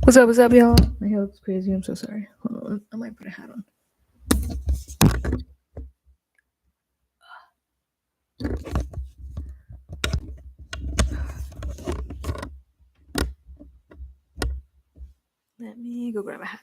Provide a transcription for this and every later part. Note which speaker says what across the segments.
Speaker 1: What's up, y'all? My hair looks crazy. I'm so sorry. Hold on. I might put a hat on. Let me go grab a hat.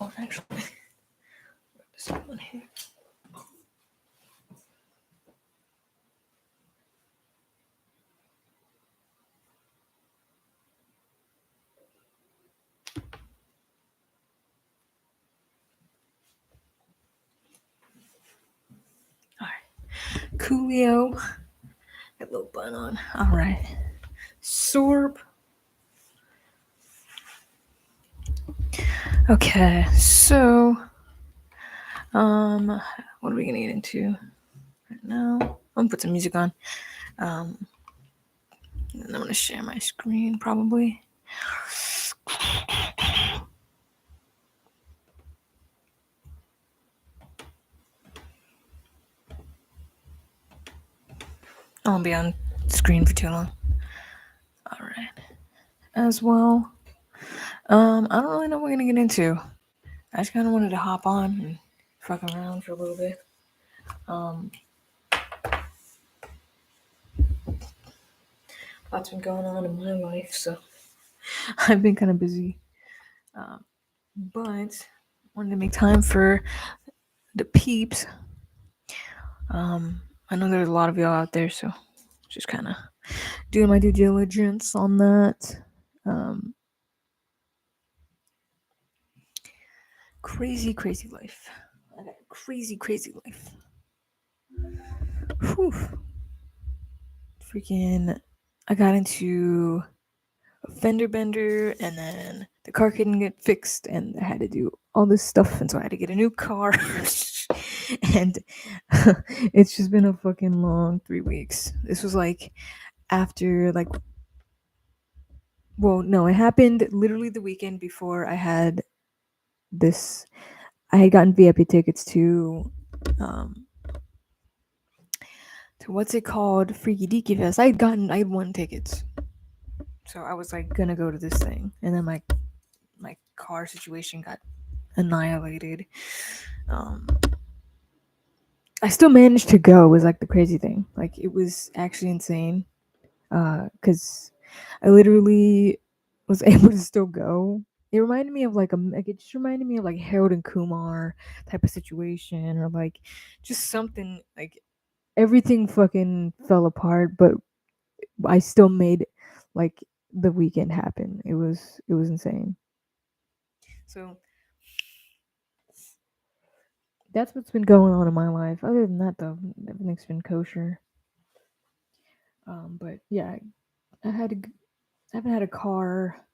Speaker 1: Oh, actually, this one here. All right. Coolio. Got a little bun on. All right. Sorb. Okay. So, what are we gonna get into right now? I'm gonna put some music on. And I'm gonna share my screen probably. I won't be on screen for too long. All right. As well. I don't really know what we're gonna get into. I just kind of wanted to hop on and fuck around for a little bit. Lots been going on in my life, so I've been kind of busy. But wanted to make time for the peeps. I know there's a lot of y'all out there, so just kind of doing my due diligence on that. Crazy, crazy life. I got a crazy, crazy life. Whew. Freaking, I got into a fender bender, and then the car couldn't get fixed, and I had to do all this stuff, and so I had to get a new car. And it's just been a fucking long 3 weeks. This was like after well, no, it happened literally the weekend before I had this. I had gotten VIP tickets to what's it called, Freaky Deaky Fest. I had won tickets, so I was like gonna go to this thing, and then my car situation got annihilated. Um, I still managed to go. Was like the crazy thing. Like it was actually insane. Because I literally was able to still go. It reminded me of it just reminded me of like Harold and Kumar type of situation, or like just something like everything fucking fell apart, but I still made like the weekend happen. It was insane. So that's what's been going on in my life. Other than that, though, everything's been kosher. But yeah, I had to. I haven't had a car.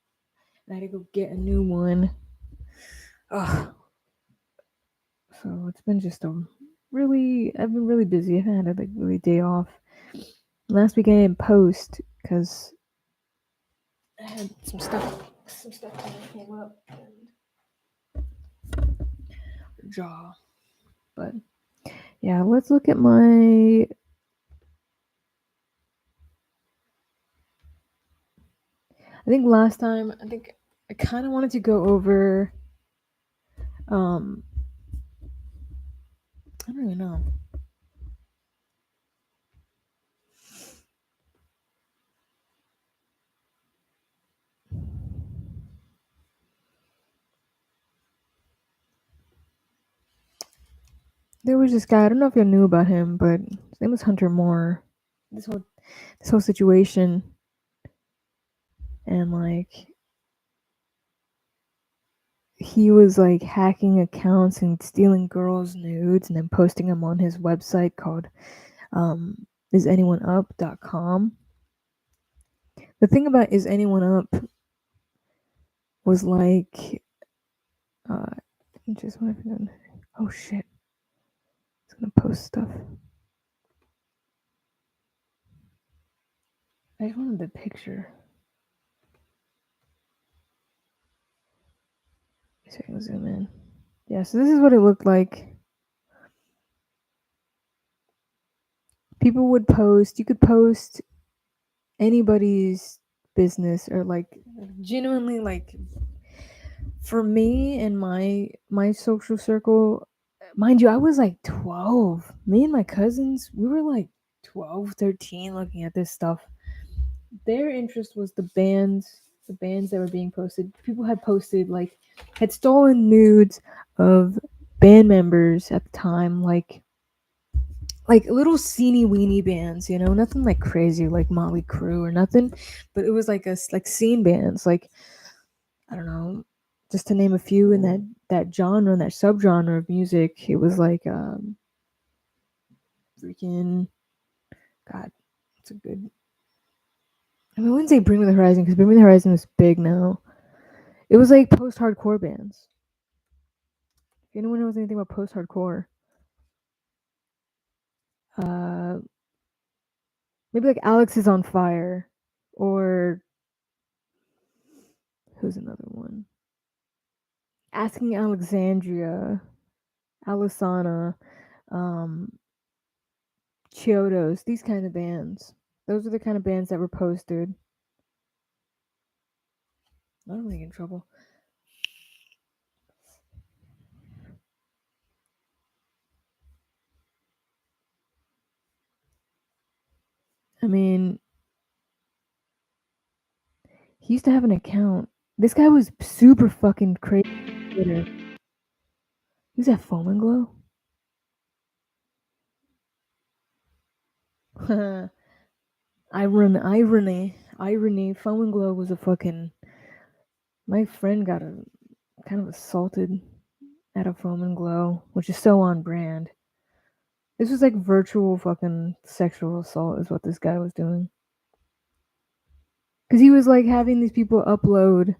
Speaker 1: I had to go get a new one. Ugh. So it's been just a really. I've been really busy. I haven't had a really day off. Last week I didn't post because I had some stuff. Some stuff kind of came up and jaw. But yeah, let's look at my. I think last time I kind of wanted to go over. Um, I don't even know. There was this guy. I don't know if you knew about him, but his name was Hunter Moore. this whole situation, and like he was like hacking accounts and stealing girls' nudes and then posting them on his website called isanyoneUp.com. The thing about Is Anyone Up was like just what oh shit. It's gonna post stuff. I just wanted the picture. So I can zoom in. Yeah, so this is what it looked like. People would post, you could post anybody's business or like genuinely like for me and my social circle, mind you, I was like 12. Me and my cousins, we were like 12, 13 looking at this stuff. Their interest was the bands that were being posted. People had posted like had stolen nudes of band members at the time, like little teeny weeny bands, you know, nothing like crazy like Motley Crue or nothing, but it was like like scene bands, like I don't know, just to name a few in that genre, and that subgenre of music. It was like freaking God, it's a good. I mean, I wouldn't say Bring Me the Horizon because Bring Me the Horizon is big now. It was like post-hardcore bands. If anyone knows anything about post-hardcore, uh, maybe like Alex is on Fire, or who's another one? Asking Alexandria, Alisana, um, Chiodos, these kind of bands. Those are the kind of bands that were posted. I don't want to get in trouble. I mean, he used to have an account. This guy was super fucking crazy on Twitter. Who's that Foam and Glow? Irony. Foam and Glow was a fucking. My friend got kind of assaulted at a Foam and Glow, which is so on brand. This was like virtual fucking sexual assault, is what this guy was doing. Because he was like having these people upload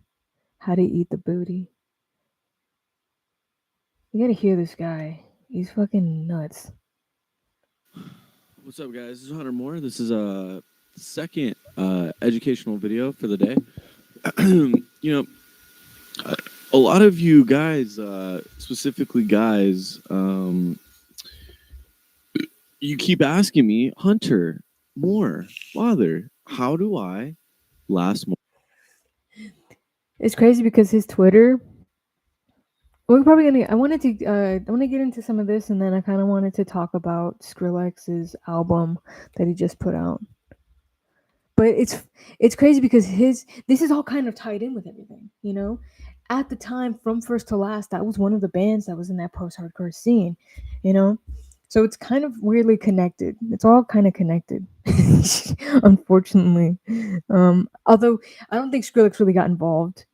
Speaker 1: how to eat the booty. You gotta hear this guy. He's fucking nuts.
Speaker 2: What's up, guys? This is Hunter Moore. This is a second educational video for the day. You know, a lot of you guys, specifically guys, you keep asking me, Hunter Moore, Father, how do I last more?
Speaker 1: It's crazy because his Twitter. We're probably gonna. I wanted to. I want to get into some of this, and then I kind of wanted to talk about Skrillex's album that he just put out. But it's crazy because this is all kind of tied in with everything, you know. At the time, From First to Last, that was one of the bands that was in that post-hardcore scene, you know. So it's kind of weirdly connected. It's all kind of connected, unfortunately. Although I don't think Skrillex really got involved.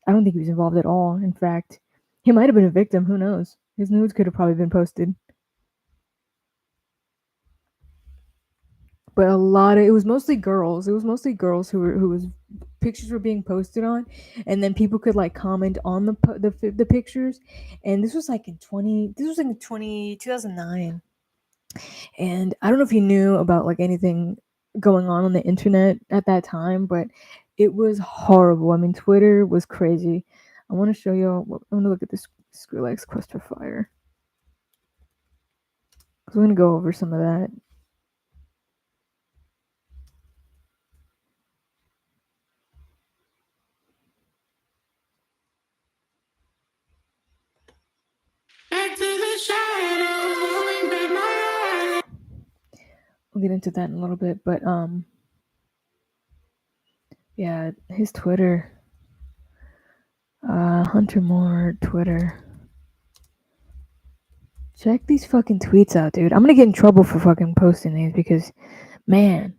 Speaker 1: I don't think he was involved at all. In fact, he might have been a victim. Who knows? His nudes could have probably been posted. But it was mostly girls. It was mostly girls who was pictures were being posted on, and then people could like comment on the pictures. And this was like in 2009. And I don't know if you knew about like anything going on the internet at that time, but it was horrible. I mean, Twitter was crazy. I want to show you. I want to look at this Skrillex Quest for Fire. We're gonna go over some of that. We'll get into that in a little bit, but yeah, his Twitter, Hunter Moore Twitter. Check these fucking tweets out, dude. I'm gonna get in trouble for fucking posting these because Man.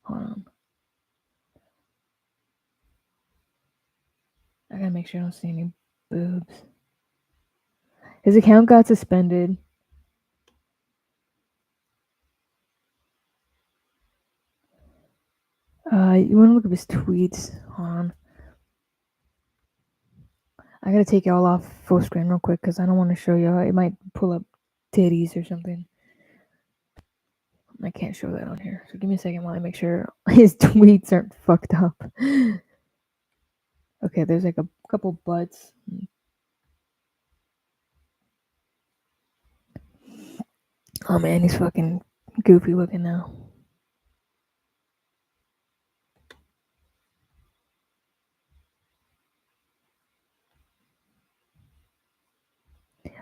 Speaker 1: Hold on. I gotta make sure I don't see any boobs. His account got suspended. You want to look up his tweets? Hold on. I gotta take y'all off full screen real quick because I don't want to show y'all. It might pull up titties or something. I can't show that on here. So give me a second while I make sure his tweets aren't fucked up. Okay, there's like a couple butts. Oh man, he's fucking goofy looking now.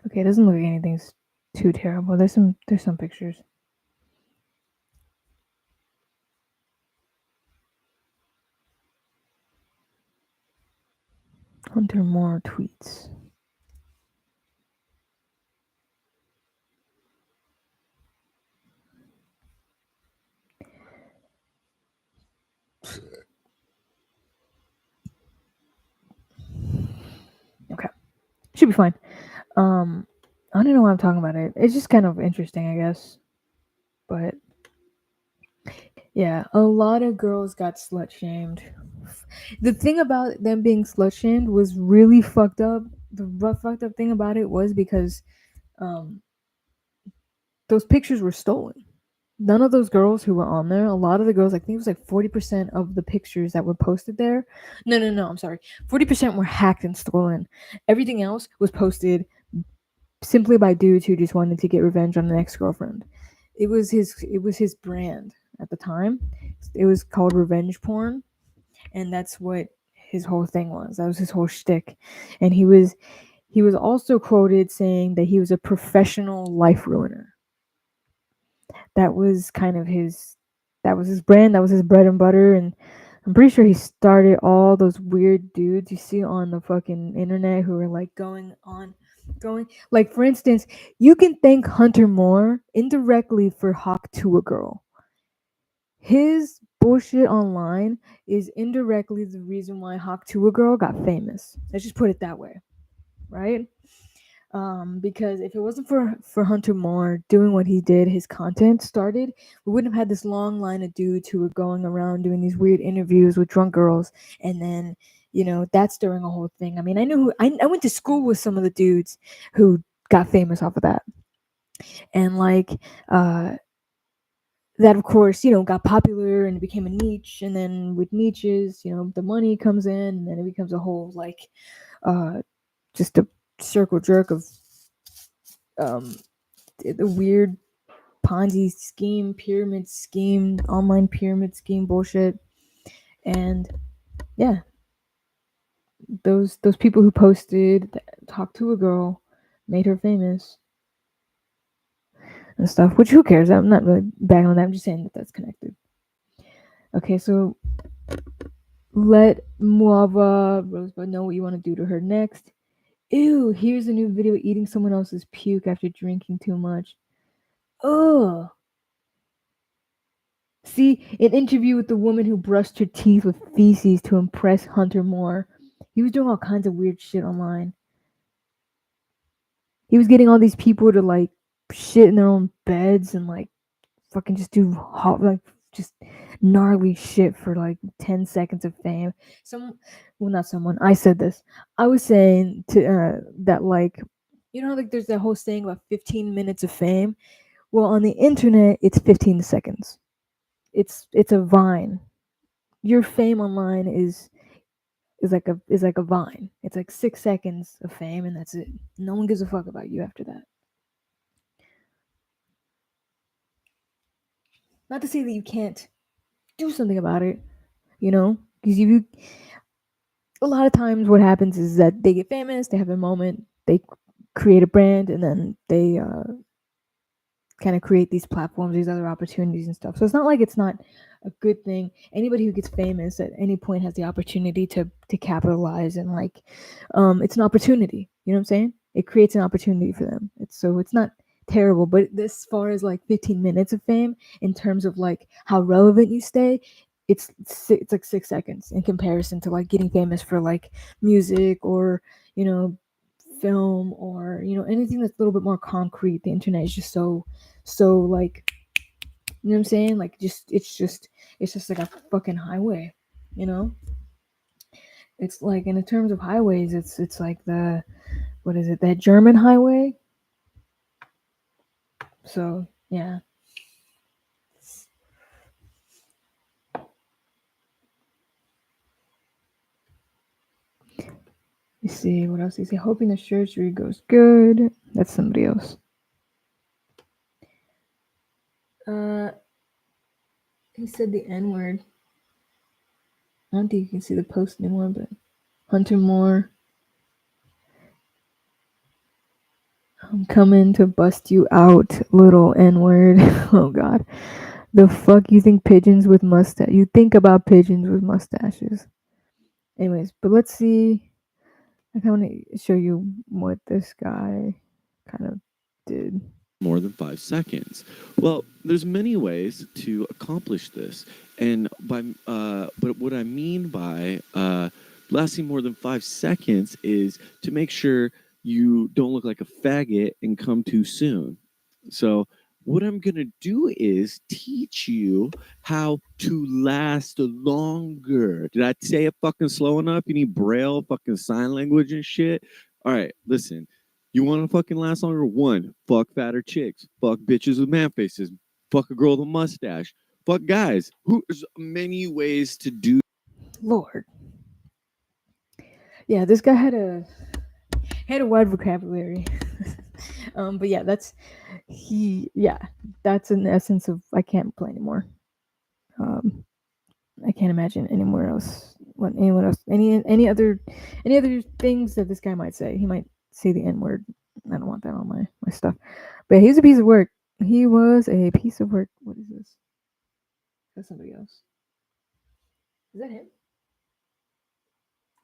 Speaker 1: Okay, it doesn't look like anything's too terrible. There's some pictures. Hunter Moore tweets. Okay, should be fine. I don't know why I'm talking about it. It's just kind of interesting, I guess. But yeah, a lot of girls got slut shamed. The thing about them being slut shamed was really fucked up. The fucked up thing about it was because those pictures were stolen. None of those girls who were on there, a lot of the girls, I think it was like 40% of the pictures that were posted there. No, I'm sorry. 40% were hacked and stolen. Everything else was posted simply by dudes who just wanted to get revenge on an ex-girlfriend. It was his brand at the time. It was called revenge porn, and that's what his whole thing was. That was his whole shtick. And he was also quoted saying that he was a professional life ruiner. That was kind of his brand, that was his bread and butter. And I'm pretty sure he started all those weird dudes you see on the fucking internet who are like going like, for instance, you can thank Hunter Moore indirectly for Hawk to a girl. His bullshit online is indirectly the reason why Hawk to a girl got famous. Let's just put it that way, right? Because if it wasn't for Hunter Moore doing what he did, his content started, we wouldn't have had this long line of dudes who were going around doing these weird interviews with drunk girls, and then that's during a whole thing. I mean, I went to school with some of the dudes who got famous off of that, and like that of course got popular and it became a niche, and then with niches the money comes in, and then it becomes a whole like just a circle jerk of the weird Ponzi scheme, pyramid scheme, online pyramid scheme bullshit. And yeah, those people who posted talk to a girl made her famous and stuff, which who cares? I'm not really bagging on that. I'm just saying that that's connected. Okay, so let Muava Rosebud know what you want to do to her next. Ew, here's a new video eating someone else's puke after drinking too much. Ugh. See, an interview with the woman who brushed her teeth with feces to impress Hunter Moore. He was doing all kinds of weird shit online. He was getting all these people to like shit in their own beds and like fucking just do hot, like just gnarly shit for like 10 seconds of fame. I said this. I was saying to that, like, like there's that whole saying about 15 minutes of fame. Well, on the internet, it's 15 seconds. It's a vine. Your fame online is like a vine. It's like 6 seconds of fame, and that's it. No one gives a fuck about you after that. Not to say that you can't do something about it, because a lot of times what happens is that they get famous, they have a moment, they create a brand, and then they kind of create these platforms, these other opportunities and stuff. So it's not like it's not a good thing. Anybody who gets famous at any point has the opportunity to capitalize, and like it's an opportunity. You know what I'm saying? It creates an opportunity for them. It's not terrible. But as far as like 15 minutes of fame, in terms of like how relevant you stay, it's like 6 seconds in comparison to like getting famous for like music or you know film or anything that's a little bit more concrete. The internet is just so like you know what I'm saying? Like it's just like a fucking highway, you know? It's like in terms of highways, it's like the what is it? That German highway. So, yeah. Let's see what else he say. Hoping the surgery goes good. That's somebody else. He said the N word. I don't think you can see the post anymore, but Hunter Moore. I'm coming to bust you out, little N word. Oh God, the fuck you think pigeons with mustache? You think about pigeons with mustaches. Anyways, but let's see. I kind of want to show you what this guy kind of did.
Speaker 2: more than 5 seconds. Well, there's many ways to accomplish this, and but what I mean by lasting more than 5 seconds is to make sure you don't look like a faggot and come too soon. So what I'm gonna do is teach you how to last longer. Did I say it fucking slow enough? You need braille, fucking sign language and shit. All right, listen. You want to fucking last longer? One, fuck fatter chicks. Fuck bitches with man faces. Fuck a girl with a mustache. Fuck guys. There's many ways to do.
Speaker 1: Lord. Yeah, this guy had a wide vocabulary. But yeah, that's an essence of I can't play anymore. I can't imagine anywhere else what anyone else any other things that this guy might say. He might say the N word. I don't want that on my stuff. But he's a piece of work. He was a piece of work. What is this? That's somebody else. Is that him?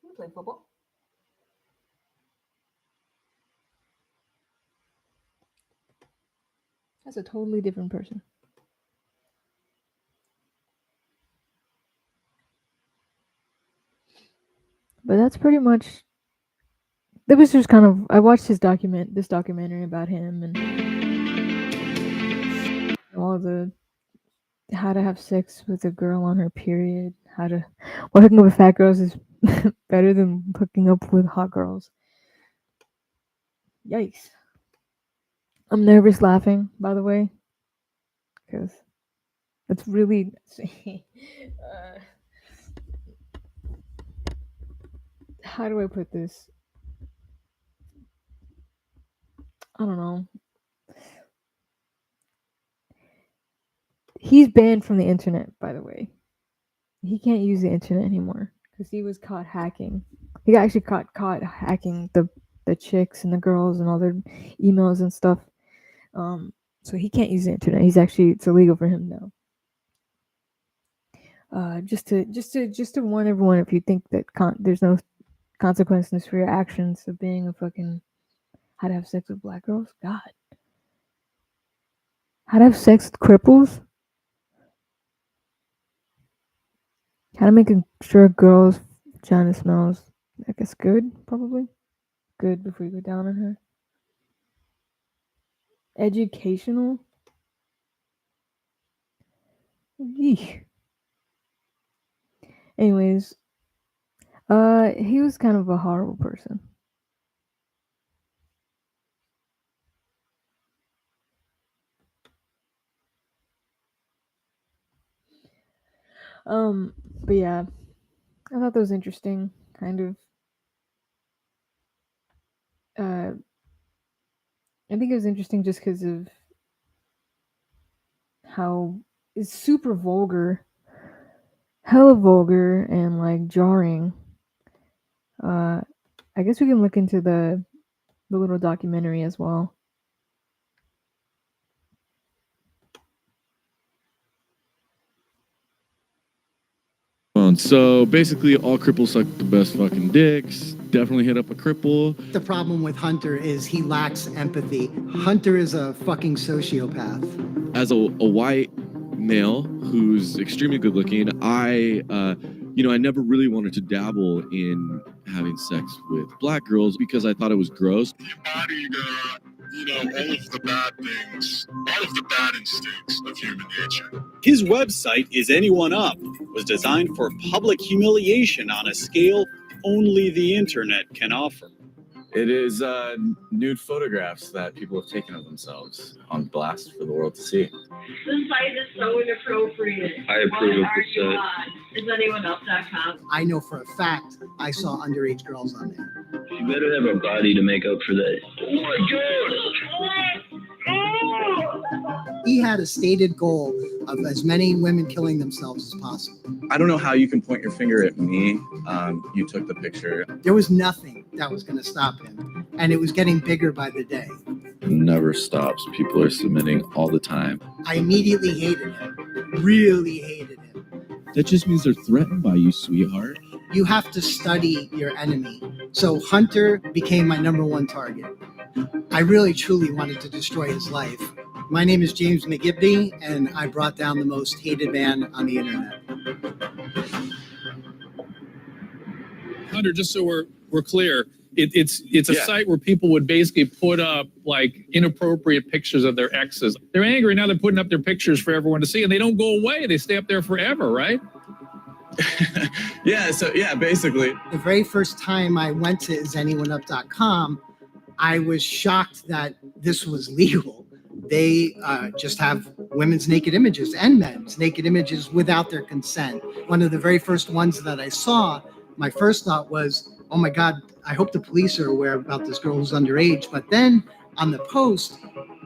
Speaker 1: He played football. That's a totally different person. But that's pretty much. It was just kind of. I watched this documentary about him and all the how to have sex with a girl on her period. Hooking up with fat girls is better than hooking up with hot girls. Yikes! I'm nervous laughing, by the way, because it's really. uh, how do I put this? I don't know. He's banned from the internet, by the way. He can't use the internet anymore because he was caught hacking. He got actually caught hacking the chicks and the girls and all their emails and stuff. So he can't use the internet. It's illegal for him now. Just to warn everyone, if you think that there's no consequences for your actions of being a fucking how to have sex with black girls. God, how to have sex with cripples. How to make sure a girl's vagina smells, I guess, good, probably. Good before you go down on her. Educational. Yeesh. Anyways, he was kind of a horrible person. But yeah, I thought that was interesting. Kind of. I think it was interesting just because of how it's super vulgar, hella vulgar, and like jarring. Uh, I guess we can look into the little documentary as well.
Speaker 2: So basically, all cripples suck the best fucking dicks. Definitely hit up a cripple.
Speaker 3: The problem with Hunter is he lacks empathy. Hunter is a fucking sociopath.
Speaker 2: As a white male who's extremely good looking, I never really wanted to dabble in having sex with black girls because I thought it was gross.
Speaker 4: He embodied, all of the bad things, all of the bad instincts of human nature.
Speaker 5: His website, Is Anyone Up?, was designed for public humiliation on a scale only the internet can offer.
Speaker 6: It is nude photographs that people have taken of themselves on blast for the world to see.
Speaker 7: This site is so inappropriate.
Speaker 8: I approve of
Speaker 7: What
Speaker 8: this
Speaker 7: are you on? Is anyoneelse.com?
Speaker 3: I know for a fact I saw underage girls on there.
Speaker 8: You better have a body to make up for that. Oh my
Speaker 3: He had a stated goal of as many women killing themselves as possible.
Speaker 6: I don't know how you can point your finger at me. You took the picture.
Speaker 3: There was nothing that was going to stop him, and it was getting bigger by the day.
Speaker 9: It never stops. People are submitting all the time.
Speaker 3: I immediately hated him, really hated him.
Speaker 2: That just means they're threatened by you, sweetheart.
Speaker 3: You have to study your enemy. So Hunter became my number one target. I really, truly wanted to destroy his life. My name is James McGibney, and I brought down the most hated man on the internet.
Speaker 10: Hunter, just so we're clear, it's a site where people would basically put up like inappropriate pictures of their exes. They're angry now, they're putting up their pictures for everyone to see, and they don't go away. They stay up there forever, right?
Speaker 6: Yeah, basically.
Speaker 3: The very first time I went to isanyoneup.com, I was shocked that this was legal. They just have women's naked images and men's naked images without their consent. One of the very first ones that I saw, my first thought was, oh my God, I hope the police are aware about this girl who's underage. But then on the post,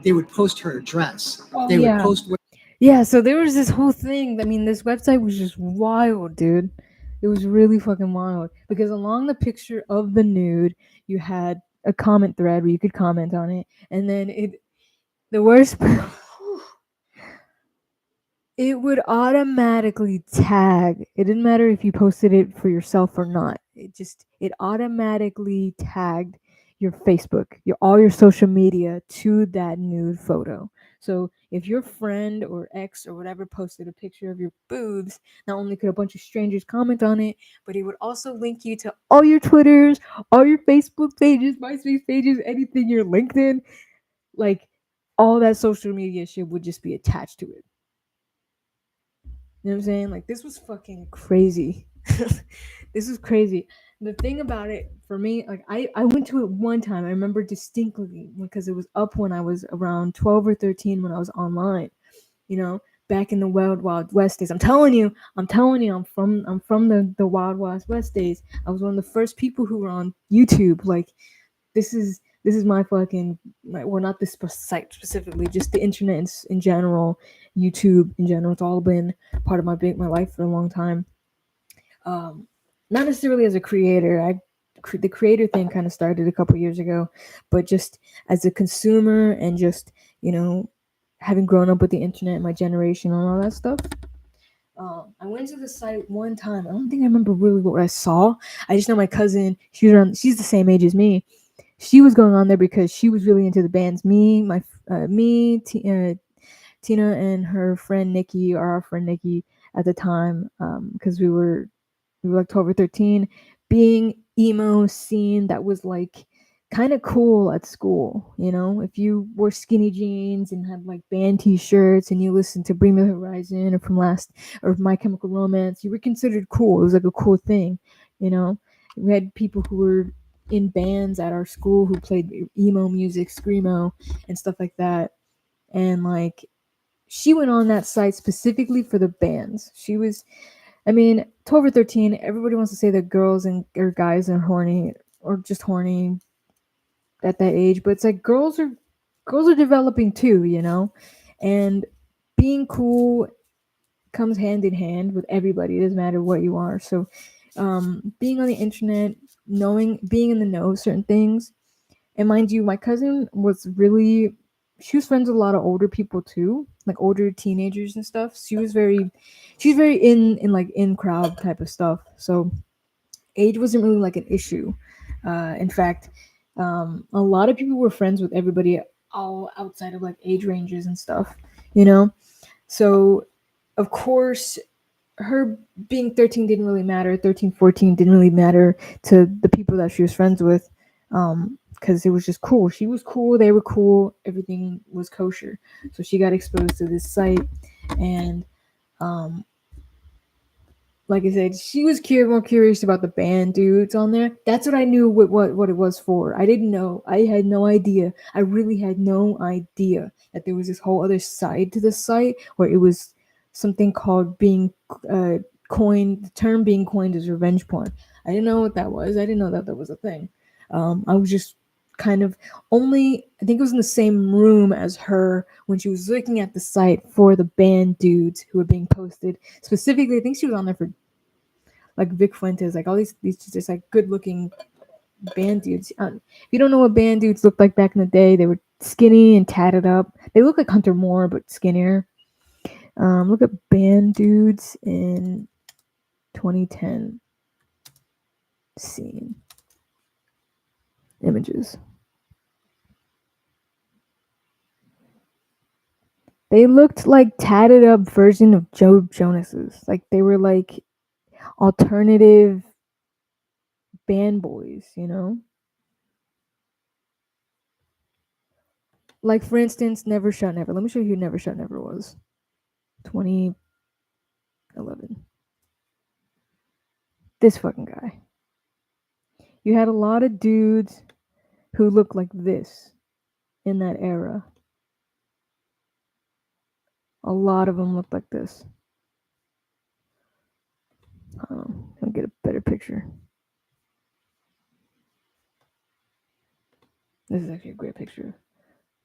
Speaker 3: they would post her address. They would post.
Speaker 1: Yeah, so there was this whole thing. I mean, this website was just wild, dude. It was really fucking wild because along the picture of the nude, you had a comment thread where you could comment on it, and then the worst, it would automatically tag. It didn't matter if you posted it for yourself or not. It automatically tagged your Facebook, all your social media to that nude photo. So if your friend or ex or whatever posted a picture of your boobs, not only could a bunch of strangers comment on it, but it would also link you to all your Twitters, all your Facebook pages, MySpace pages, anything, your LinkedIn, like all that social media shit would just be attached to it. You know what I'm saying? Like, this was fucking crazy. This is crazy. The thing about it for me, like I went to it one time. I remember distinctly because it was up when I was around 12 or 13 when I was online, back in the wild west days. I'm telling you, I'm from the wild west days. I was one of the first people who were on YouTube. Like, this is my fucking, well, not this site specifically, just the internet in general, YouTube in general. It's all been part of my life for a long time. Not necessarily as a creator. The creator thing kind of started a couple years ago, but just as a consumer and just, having grown up with the internet, my generation and all that stuff. I went to the site one time. I don't think I remember really what I saw. I just know my cousin, she's the same age as me. She was going on there because she was really into the bands. Tina and her friend Nikki, or our friend Nikki at the time, because we were like 12 or 13, being emo scene that was like kind of cool at school. If you wore skinny jeans and had like band t-shirts and you listened to Bring Me the Horizon or My Chemical Romance, you were considered cool. It was like a cool thing. We had people who were in bands at our school who played emo music, screamo and stuff like that. And like, she went on that site specifically for the bands. She was, 12 or 13, everybody wants to say that girls or guys are horny or just horny at that age, but it's like girls are developing too, and being cool comes hand in hand with everybody. It doesn't matter what you are. So being on the internet, being in the know of certain things, and mind you, my cousin was really, she was friends with a lot of older people too, like older teenagers and stuff. She's very in crowd type of stuff. So age wasn't really like an issue. In fact, a lot of people were friends with everybody all outside of like age ranges and stuff, you know? So, of course, her being 13 didn't really matter. 13, 14 didn't really matter to the people that she was friends with, because it was just cool. She was cool. They were cool. Everything was kosher. So she got exposed to this site. And like I said, she was more curious about the band dudes on there. That's what I knew what it was for. I didn't know. I had no idea. I really had no idea that there was this whole other side to the site where it was something called being coined. The term being coined as revenge porn. I didn't know what that was. I didn't know that was a thing. I was just kind of I think it was in the same room as her when she was looking at the site for the band dudes who were being posted. Specifically, I think she was on there for like Vic Fuentes, like all these just like good looking band dudes. If you don't know what band dudes looked like back in the day, they were skinny and tatted up. They look like Hunter Moore but skinnier. Look at band dudes in 2010 scene images. They looked like tatted up version of Joe Jonas's. Like they were like alternative band boys, you know? Like for instance, Never Shut Never. Let me show you who Never Shut Never was. 2011. This fucking guy. You had a lot of dudes who looked like this in that era. A lot of them looked like this. I'll get a better picture. This is actually a great picture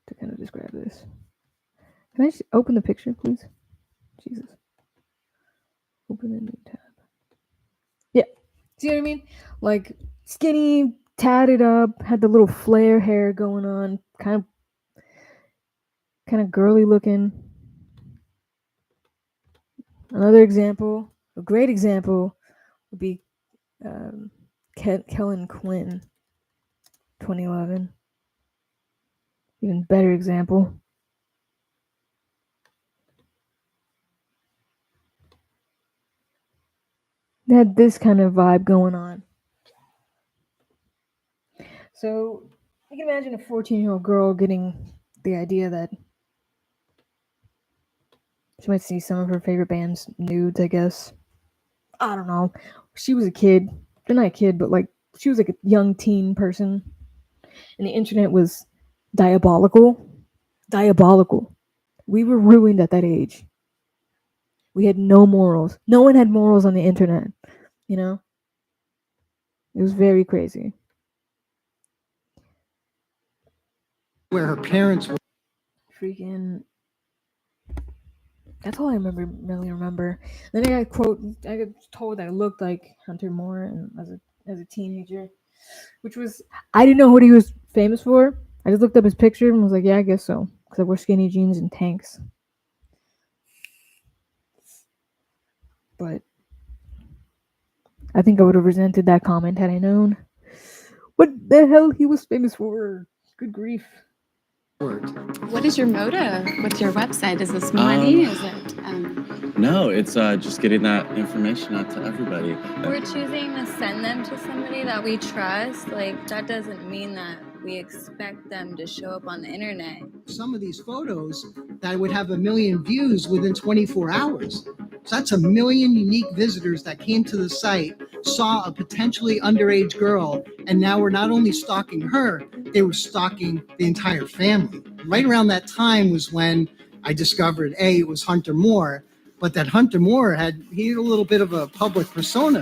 Speaker 1: to kind of describe this. Can I just open the picture, please? Jesus. Open a new tab. Yeah. See what I mean? Like skinny, tatted up, had the little flare hair going on, kind of girly looking. Another example, a great example, would be Kellen Quinn, 2011. Even better example. They had this kind of vibe going on. So you can imagine a 14-year-old girl getting the idea that she might see some of her favorite band's nudes, I guess. I don't know. She was a kid. They're not a kid, but like she was like a young teen person. And the internet was diabolical. Diabolical. We were ruined at that age. We had no morals. No one had morals on the internet. You know? It was very crazy.
Speaker 3: Where her parents were.
Speaker 1: Freaking. That's all I really remember. Then I got told that I looked like Hunter Moore and as a teenager, which was, I didn't know what he was famous for. I just looked up his picture and was like, yeah, I guess so, because I wear skinny jeans and tanks. But I think I would have resented that comment had I known what the hell he was famous for. Good grief.
Speaker 11: What is your motive with your website? Is this money? Is it?
Speaker 6: No, it's just getting that information out to everybody.
Speaker 12: We're choosing to send them to somebody that we trust. Like, that doesn't mean that we expect them to show up on the internet.
Speaker 3: Some of these photos that would have 1 million views within 24 hours. So that's 1 million unique visitors that came to the site, saw a potentially underage girl, and now we're not only stalking her, they were stalking the entire family. Right around that time was when I discovered, it was Hunter Moore, but that Hunter Moore he had a little bit of a public persona.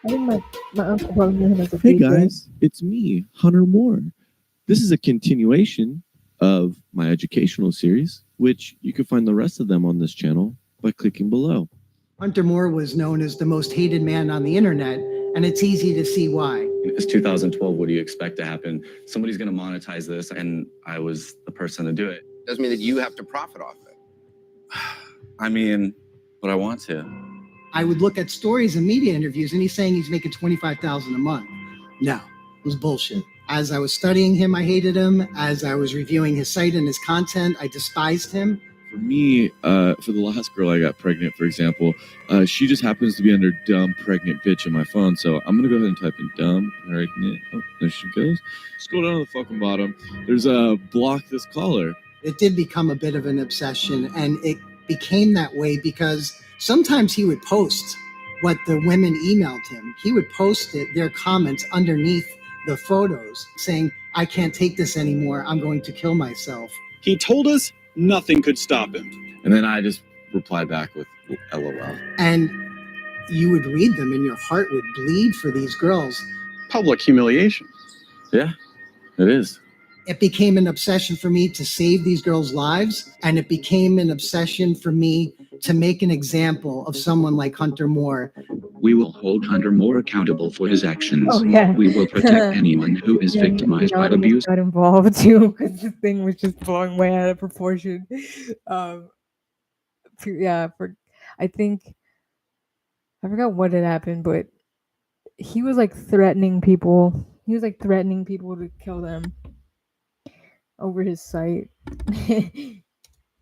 Speaker 1: I think my uncle probably knew him as a
Speaker 2: Hey
Speaker 1: DJ.
Speaker 2: guys, it's me, Hunter Moore. This is a continuation of my educational series, which you can find the rest of them on this channel by clicking below.
Speaker 3: Hunter Moore was known as the most hated man on the internet, And it's easy to see why.
Speaker 6: It's 2012. What do you expect to happen? Somebody's going to monetize this, and I was the person to do it.
Speaker 13: Doesn't mean that you have to profit off it.
Speaker 6: I mean, but I want to.
Speaker 3: I would look at stories and media interviews, and he's saying he's making $25,000 a month. No, it was bullshit. As I was studying him, I hated him. As I was reviewing his site and his content, I despised him.
Speaker 2: For me, for the last girl I got pregnant, for example, she just happens to be under dumb pregnant bitch in my phone. So I'm gonna go ahead and type in dumb pregnant. Oh, there she goes. Scroll down to the fucking bottom. There's a block this caller.
Speaker 3: It did become a bit of an obsession, and it became that way because sometimes he would post what the women emailed him. He would post their comments underneath the photos saying, I can't take this anymore. I'm going to kill myself.
Speaker 5: He told us nothing could stop him.
Speaker 6: And then I just replied back with LOL.
Speaker 3: And you would read them and your heart would bleed for these girls.
Speaker 5: Public humiliation.
Speaker 6: Yeah, it is.
Speaker 3: It became an obsession for me to save these girls' lives, and it became an obsession for me to make an example of someone like Hunter Moore.
Speaker 14: We will hold Hunter Moore accountable for his actions.
Speaker 1: Oh, yeah.
Speaker 14: We will protect anyone who is victimized by abuse.
Speaker 1: Got involved too because the thing was just blowing way out of proportion. I think I forgot what had happened, but he was like threatening people. He was like threatening people to kill them over his site.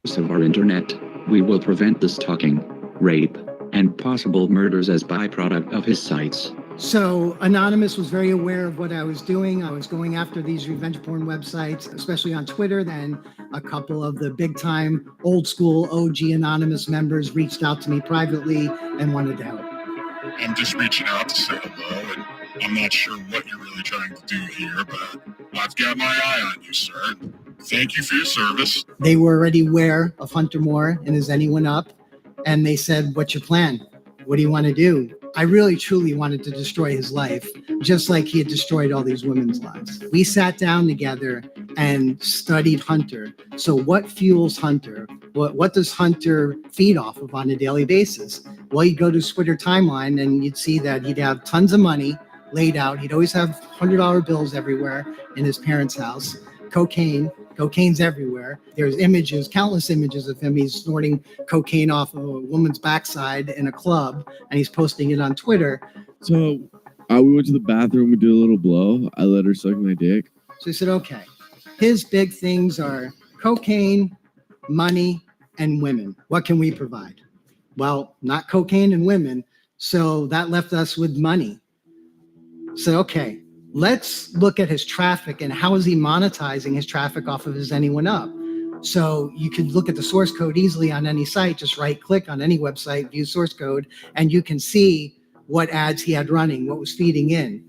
Speaker 14: Of our internet, we will prevent the stalking, rape, and possible murders as byproduct of his sites.
Speaker 3: So Anonymous was very aware of what I was doing. I was going after these revenge porn websites, especially on Twitter. Then a couple of the big time old school OG Anonymous members reached out to me privately and wanted to help.
Speaker 4: I'm just reaching out to say hello, and I'm not sure what you're really trying to do here, but I've got my eye on you, sir. Thank you for your service.
Speaker 3: They were already aware of Hunter Moore and Is Anyone Up? And they said, what's your plan? What do you want to do? I really, truly wanted to destroy his life, just like he had destroyed all these women's lives. We sat down together and studied Hunter. So what fuels Hunter? What does Hunter feed off of on a daily basis? Well, you go to his Twitter timeline and you'd see that he'd have tons of money laid out. He'd always have $100 bills everywhere in his parents' house. Cocaine's everywhere. There's images, countless images of him. He's snorting cocaine off of a woman's backside in a club, and he's posting it on Twitter.
Speaker 2: So we went to the bathroom, we did a little blow. I let her suck my dick.
Speaker 3: So he said, okay, his big things are cocaine, money, and women. What can we provide? Well, not cocaine and women. So that left us with money. So, okay, let's look at his traffic and how is he monetizing his traffic off of Is Anyone Up? So you could look at the source code easily on any site, just right click on any website, view source code, and you can see what ads he had running, what was feeding in.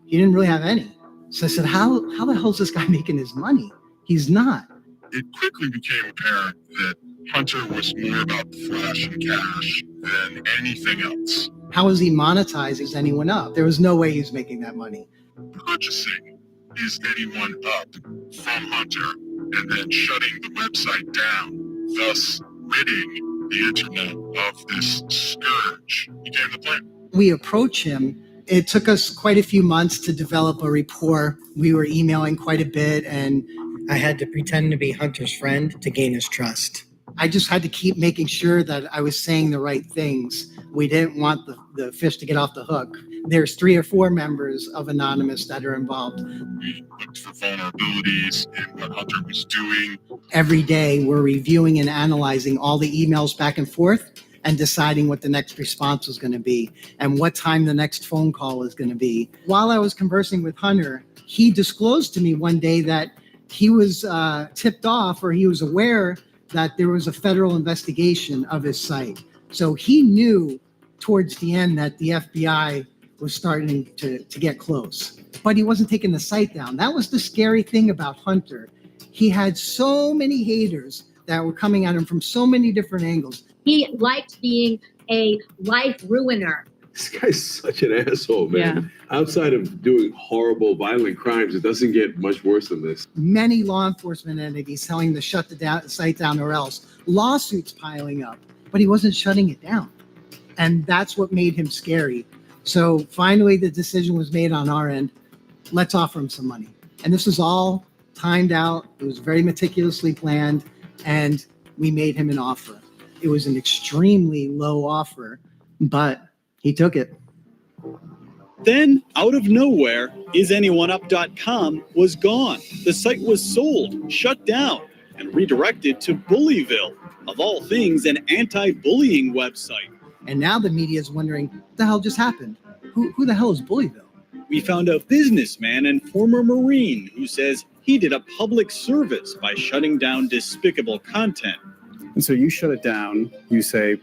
Speaker 3: He didn't really have any. So I said, how the hell is this guy making his money? He's not.
Speaker 4: It quickly became apparent that Hunter was more about the flash and cash than anything else.
Speaker 3: How is he monetizing Is Anyone Up? There was no way he was making that money.
Speaker 4: Purchasing Is Anyone Up from Hunter and then shutting the website down, thus ridding the internet of this scourge became the plan.
Speaker 3: We approach him. It took us quite a few months to develop a rapport. We were emailing quite a bit, and I had to pretend to be Hunter's friend to gain his trust. I just had to keep making sure that I was saying the right things. We didn't want the fish to get off the hook. There's 3 or 4 members of Anonymous that are involved.
Speaker 4: We looked for vulnerabilities in what Hunter was doing.
Speaker 3: Every day we're reviewing and analyzing all the emails back and forth and deciding what the next response was going to be and what time the next phone call is going to be. While I was conversing with Hunter, he disclosed to me one day that he was tipped off, or he was aware that there was a federal investigation of his site. So he knew towards the end that the FBI was starting to get close, but he wasn't taking the site down. That was the scary thing about Hunter. He had so many haters that were coming at him from so many different angles.
Speaker 15: He liked being a life ruiner.
Speaker 16: This guy's such an asshole, man. Yeah. Outside of doing horrible, violent crimes, it doesn't get much worse than this.
Speaker 3: Many law enforcement entities telling him to shut the site down or else. Lawsuits piling up, but he wasn't shutting it down. And that's what made him scary. So finally, the decision was made on our end. Let's offer him some money. And this was all timed out. It was very meticulously planned. And we made him an offer. It was an extremely low offer, but he took it.
Speaker 5: Then, out of nowhere, isanyoneup.com was gone. The site was sold, shut down, and redirected to Bullyville, of all things, an anti-bullying website.
Speaker 3: And now the media is wondering, what the hell just happened? Who the hell is Bullyville?
Speaker 5: We found a businessman and former Marine who says he did a public service by shutting down despicable content.
Speaker 17: And so you shut it down, you say,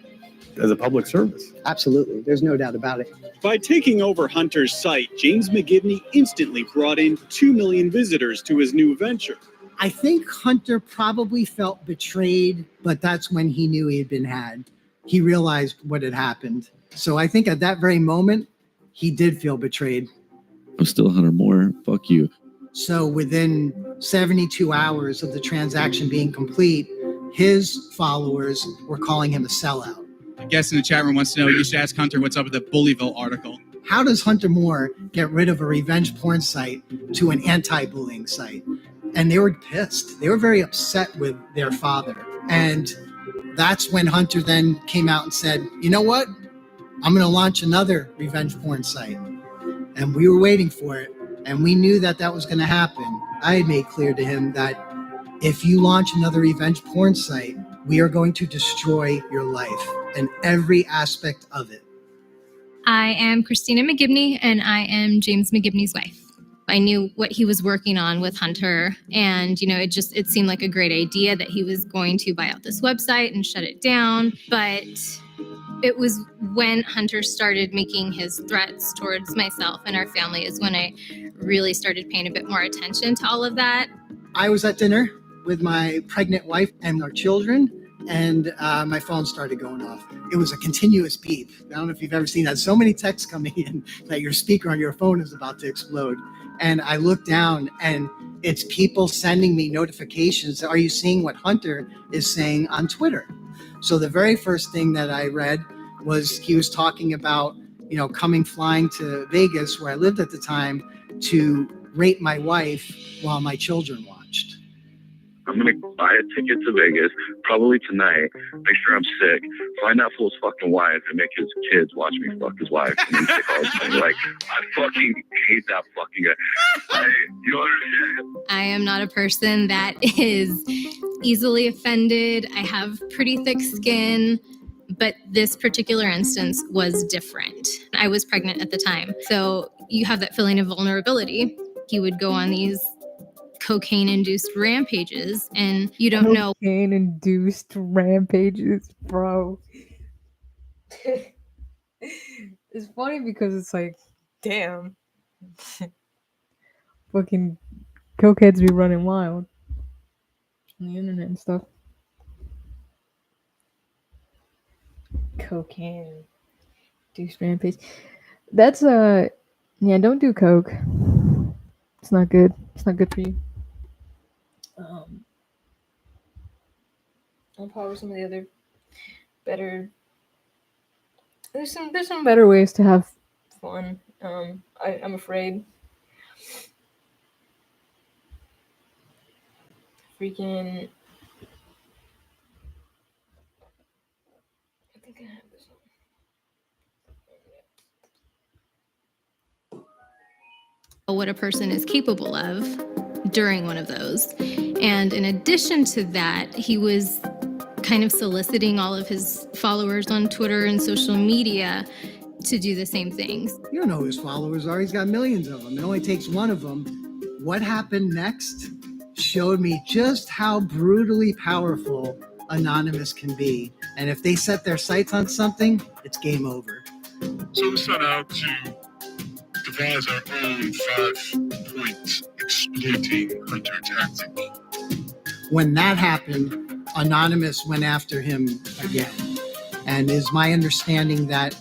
Speaker 17: as a public service.
Speaker 3: Absolutely. There's no doubt about it.
Speaker 5: By taking over Hunter's site, James McGivney instantly brought in 2 million visitors to his new venture.
Speaker 3: I think Hunter probably felt betrayed, but that's when he knew he had been had. He realized what had happened. So I think at that very moment, he did feel betrayed.
Speaker 2: I'm still 100 more. Fuck you.
Speaker 3: So within 72 hours of the transaction being complete, his followers were calling him a sellout.
Speaker 18: A guest in the chat room wants to know, you should ask Hunter what's up with the Bullyville article.
Speaker 3: How does Hunter Moore get rid of a revenge porn site to an anti-bullying site? And they were pissed. They were very upset with their father. And that's when Hunter then came out and said, you know what? I'm going to launch another revenge porn site. And we were waiting for it. And we knew that that was going to happen. I had made clear to him that if you launch another revenge porn site, we are going to destroy your life and every aspect of it.
Speaker 19: I am Christina McGivney, and I am James McGivney's wife. I knew what he was working on with Hunter, and it seemed like a great idea that he was going to buy out this website and shut it down. But it was when Hunter started making his threats towards myself and our family is when I really started paying a bit more attention to all of that.
Speaker 3: I was at dinner with my pregnant wife and our children, and my phone started going off. It was a continuous beep. I don't know if you've ever seen that. So many texts coming in that your speaker on your phone is about to explode. And I look down, and it's people sending me notifications. Are you seeing what Hunter is saying on Twitter? So the very first thing that I read was he was talking about, coming flying to Vegas, where I lived at the time, to rape my wife while my children watched.
Speaker 8: I'm going to buy a ticket to Vegas, probably tonight, make sure I'm sick, find that fool's fucking wife, and make his kids watch me fuck his wife. And then take all this thing. Like, I fucking hate that fucking guy. You understand?
Speaker 19: I am not a person that is easily offended. I have pretty thick skin, but this particular instance was different. I was pregnant at the time, so you have that feeling of vulnerability. He would go on these cocaine-induced rampages, and you don't know.
Speaker 1: Cocaine-induced rampages, bro. It's funny because it's like, damn. Fucking cokeheads be running wild on the internet and stuff. Cocaine-induced rampage. That's yeah, don't do coke. It's not good. It's not good for you. I'll probably some of the other better. There's some better ways to have fun. I'm afraid. Freaking. I think I have this one.
Speaker 19: What a person is capable of during one of those. And in addition to that, he was kind of soliciting all of his followers on Twitter and social media to do the same things.
Speaker 3: You don't know who his followers are. He's got millions of them. It only takes one of them. What happened next showed me just how brutally powerful Anonymous can be. And if they set their sights on something, it's game over.
Speaker 4: So we set out to devise our own 5-point exploiting Hunter tactic.
Speaker 3: When that happened, Anonymous went after him again. And is my understanding that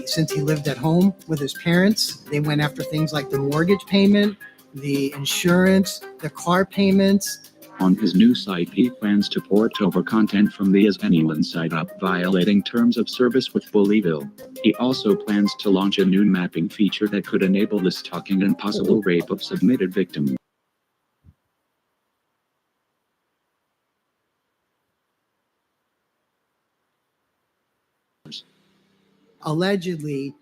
Speaker 3: since he lived at home with his parents, they went after things like the mortgage payment, the insurance, the car payments,
Speaker 14: On his new site, he plans to port over content from the Is Anyone site up, violating terms of service with Bullyville. He also plans to launch a new mapping feature that could enable the stalking and possible rape of submitted victims.
Speaker 3: Allegedly,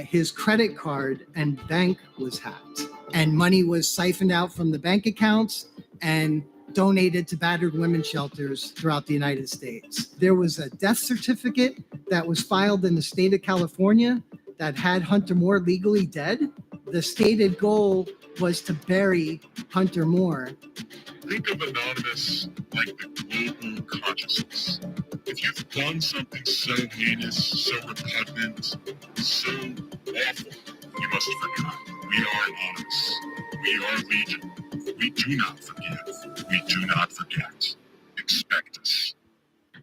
Speaker 3: his credit card and bank was hacked, and money was siphoned out from the bank accounts and donated to battered women's shelters throughout the United States. There was a death certificate that was filed in the state of California that had Hunter Moore legally dead. The stated goal was to bury Hunter Moore.
Speaker 4: Think of Anonymous like the global consciousness. If you've done something so heinous, so repugnant, so awful, you must forget. We are Anonymous. We are Legion. We do not forgive. We do not forget. Expect us.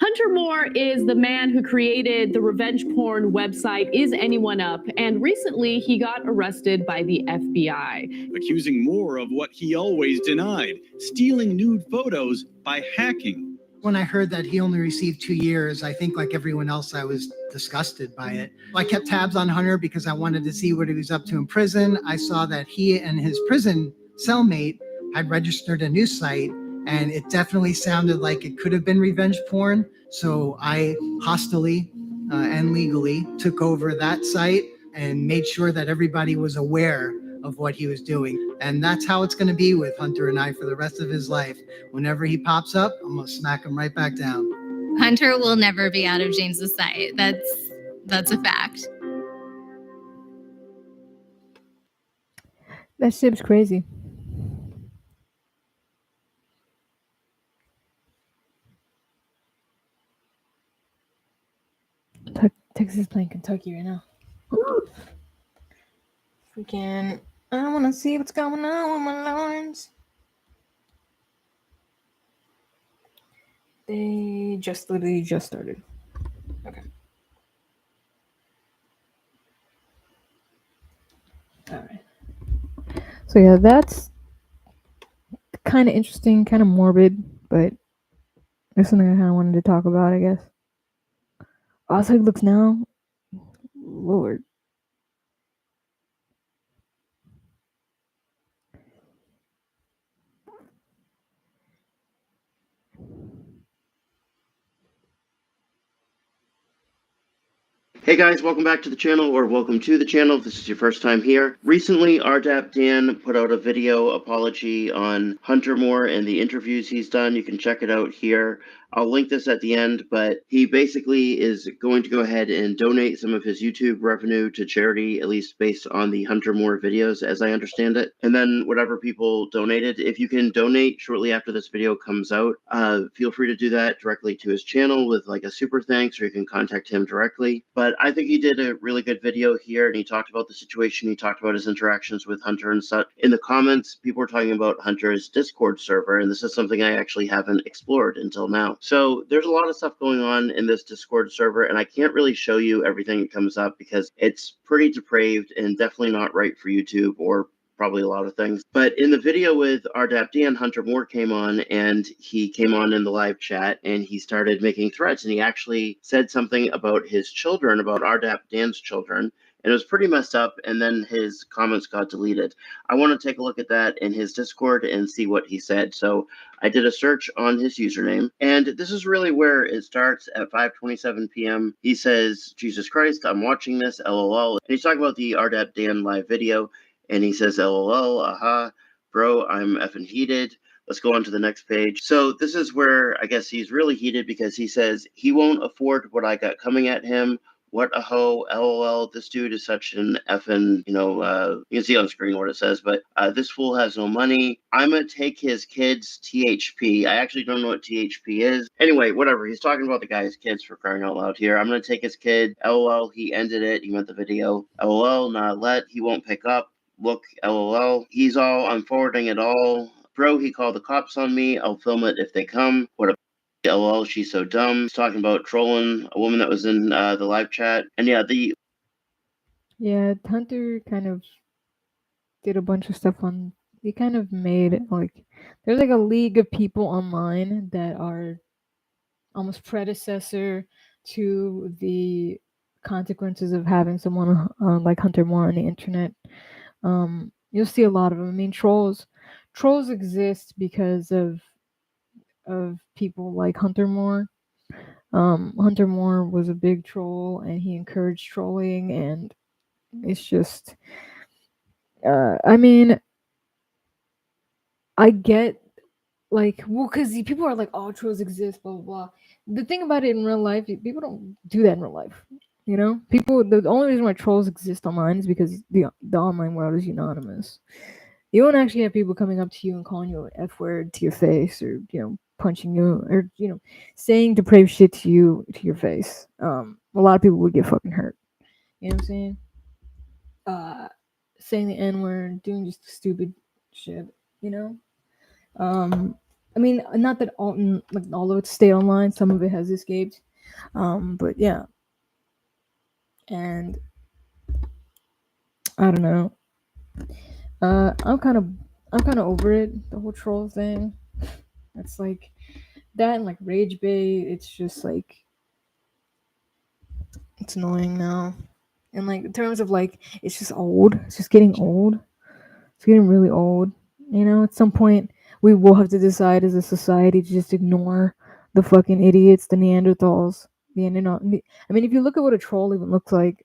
Speaker 20: Hunter Moore is the man who created the revenge porn website Is Anyone Up, and recently he got arrested by the FBI.
Speaker 5: Accusing Moore of what he always denied, stealing nude photos by hacking.
Speaker 3: When I heard that he only received 2 years, I think like everyone else, I was disgusted by it. I kept tabs on Hunter because I wanted to see what he was up to in prison. I saw that he and his prison cellmate had registered a new site, and it definitely sounded like it could have been revenge porn. So I hostily and legally took over that site and made sure that everybody was aware of what he was doing. And that's how it's going to be with Hunter and I for the rest of his life. Whenever he pops up, I'm going to smack him right back down.
Speaker 19: Hunter will never be out of James's sight. That's a fact.
Speaker 1: That shit's crazy. Texas is playing Kentucky right now. Freaking, I want to see what's going on with my Lions. They literally just started. Okay. All right. So yeah, that's kind of interesting, kind of morbid, but it's something I kind of wanted to talk about, I guess. Also, he looks now. Lord.
Speaker 21: Hey guys, welcome back to the channel, or welcome to the channel if this is your first time here. Recently, RDAP Dan put out a video apology on Hunter Moore and the interviews he's done. You can check it out here. I'll link this at the end, but he basically is going to go ahead and donate some of his YouTube revenue to charity, at least based on the Hunter Moore videos, as I understand it. And then whatever people donated, if you can donate shortly after this video comes out, feel free to do that directly to his channel with like a super thanks, or you can contact him directly. But I think he did a really good video here, and he talked about the situation. He talked about his interactions with Hunter and such. In the comments, people were talking about Hunter's Discord server, and this is something I actually haven't explored until now. So there's a lot of stuff going on in this Discord server, and I can't really show you everything that comes up because it's pretty depraved and definitely not right for YouTube or probably a lot of things. But in the video with RDAP Dan, Hunter Moore came on, and he came on in the live chat and he started making threats, and he actually said something about his children, about RDAP Dan's children. And it was pretty messed up, and then his comments got deleted. I want to take a look at that in his Discord and see what he said. So I did a search on his username, and this is really where it starts at 5:27 p.m. He says, "Jesus Christ, I'm watching this, LOL." And he's talking about the RDAP Dan live video, and he says, "LOL, aha, bro, I'm effing heated." Let's go on to the next page. So this is where I guess he's really heated because he says he won't afford what I got coming at him. What a hoe, LOL, this dude is such an effing, you can see on screen what it says, but this fool has no money. I'm going to take his kids THP. I actually don't know what THP is. Anyway, whatever. He's talking about the guy's kids, for crying out loud here. I'm going to take his kid. LOL, he ended it. He meant the video. LOL, not let. He won't pick up. Look, LOL. He's all, I'm forwarding it all. Bro, he called the cops on me. I'll film it if they come. What a LOL, she's so dumb. He's talking about trolling a woman that was in the live chat. And yeah,
Speaker 1: Hunter kind of did a bunch of stuff on they kind of made it like there's like a league of people online that are almost predecessor to the consequences of having someone like Hunter Moore on the internet. You'll see a lot of them. I mean, trolls exist because of people like Hunter Moore. Hunter Moore was a big troll, and he encouraged trolling, and it's just, I mean, I get like, well, because people are like, oh, trolls exist, blah blah blah. The thing about it in real life, people don't do that in real life. You know, people. The only reason why trolls exist online is because the online world is unanimous. You won't actually have people coming up to you and calling you an F word to your face, or punching you, or saying depraved shit to you to your face. A lot of people would get fucking hurt. You know what I'm saying? Saying the N word, doing just stupid shit. You know. I mean, not that all of it stayed online. Some of it has escaped. But yeah. And I don't know. I'm kind of over it. The whole troll thing. It's like that and like rage bait. It's just like it's annoying now. And like in terms of like, it's just old. It's just getting old. It's getting really old. At some point we will have to decide as a society to just ignore the fucking idiots, the Neanderthals. I mean, if you look at what a troll even looks like.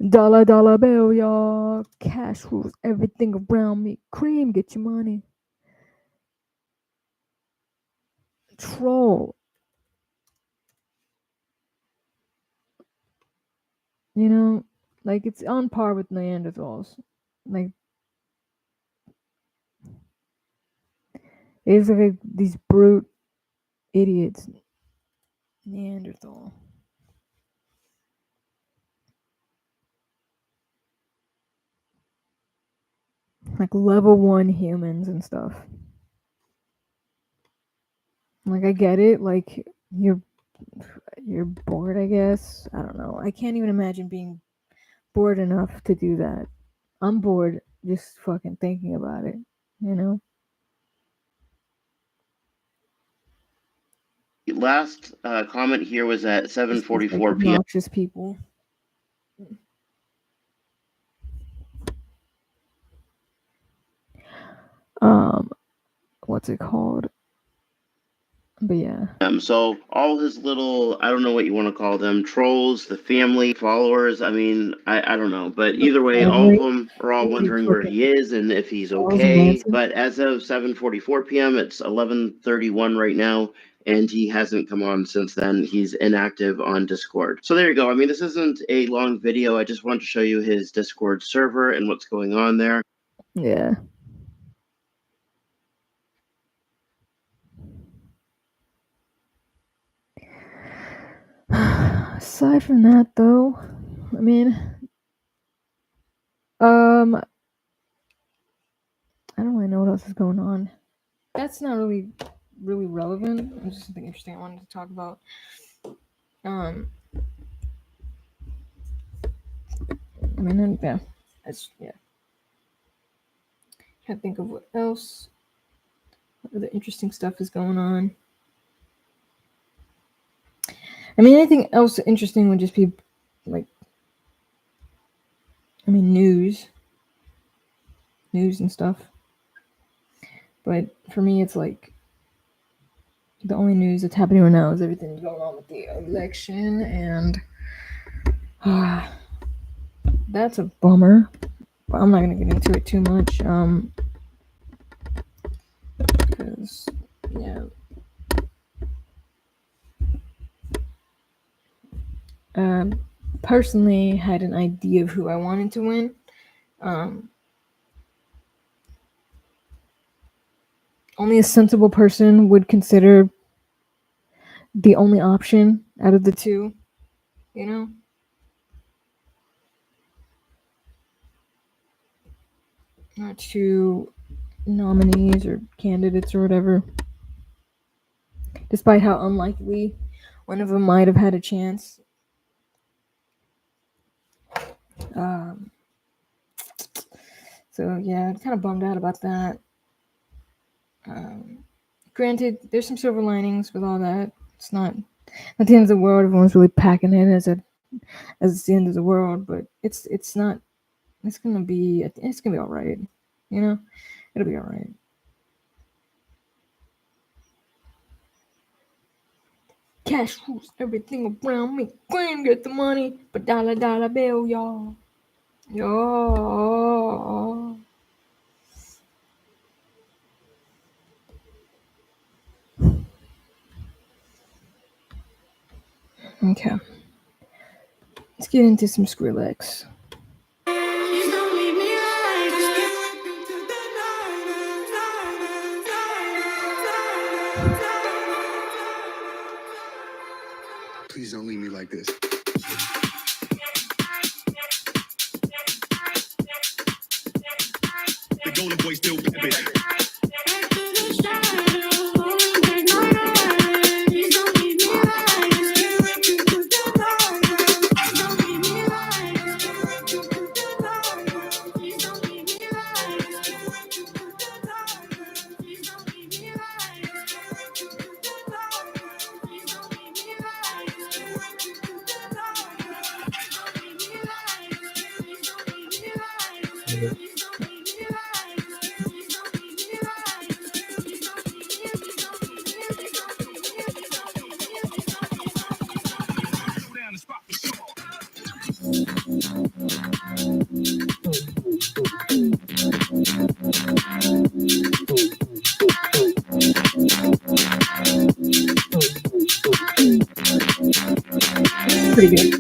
Speaker 1: Dollar bill, y'all. Cash rules everything around me. Cream, get your money. Troll. Like it's on par with Neanderthals. Like it's like these brute idiots. Neanderthal. Like level 1 humans and stuff. Like I get it. Like you're bored, I guess. I don't know. I can't even imagine being bored enough to do that. I'm bored just fucking thinking about it.
Speaker 21: Last comment here was at 7:44 p.m.
Speaker 1: Obnoxious people. What's it called? But yeah.
Speaker 21: So all his little, I don't know what you want to call them, trolls, the family, followers, I mean, I don't know. But either way, all of them are all wondering where he is and if he's okay. But as of 7:44 p.m., it's 11:31 right now. And he hasn't come on since then. He's inactive on Discord. So there you go. I mean, this isn't a long video. I just wanted to show you his Discord server and what's going on there.
Speaker 1: Yeah. Aside from that, though, I mean, I don't really know what else is going on. That's not really relevant. It's just something interesting I wanted to talk about. I mean, yeah, Can't think of what else. What other interesting stuff is going on? I mean, anything else interesting would just be like, news and stuff. But for me, it's like the only news that's happening right now is everything going on with the election, and that's a bummer. But I'm not gonna get into it too much, because personally had an idea of who I wanted to win. Only a sensible person would consider the only option out of the two, not two nominees or candidates or whatever. Despite how unlikely one of them might have had a chance. So yeah, I'm kind of bummed out about that. Granted, there's some silver linings with all that. It's not at the end of the world. Everyone's really packing it as it's the end of the world, but it's not. It's gonna be all right. You know, it'll be all right. Cash rules everything around me. Graham get the money, but dollar bill, y'all. Yo. Okay. Let's get into some Skrillex.
Speaker 7: Please don't leave me like this. The golden boy still pimping.
Speaker 1: Pretty good.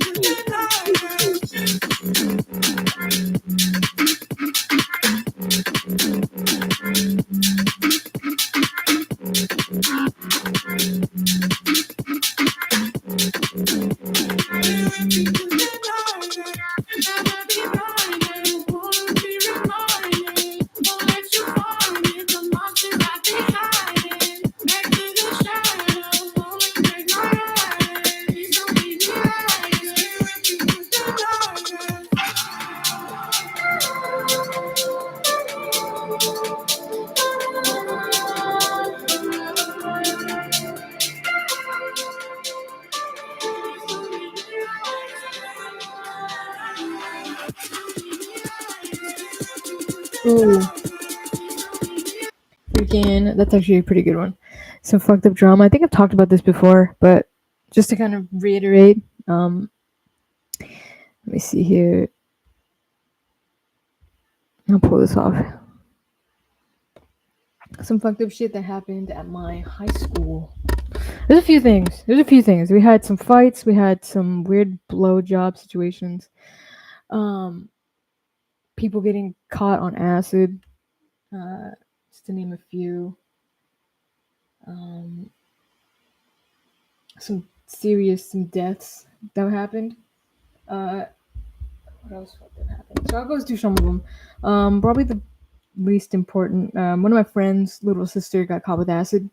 Speaker 1: Ooh. Freaking, that's actually a pretty good one. Some fucked up drama. I think I've talked about this before, but just to kind of reiterate, let me see here. I'll pull this off. Some fucked up shit that happened at my high school. There's a few things. We had some fights. We had some weird blowjob situations. People getting caught on acid. Just to name a few. Some deaths that happened. What else fucking happened? So I'll go through some of them. Probably the least important. One of my friends' little sister got caught with acid.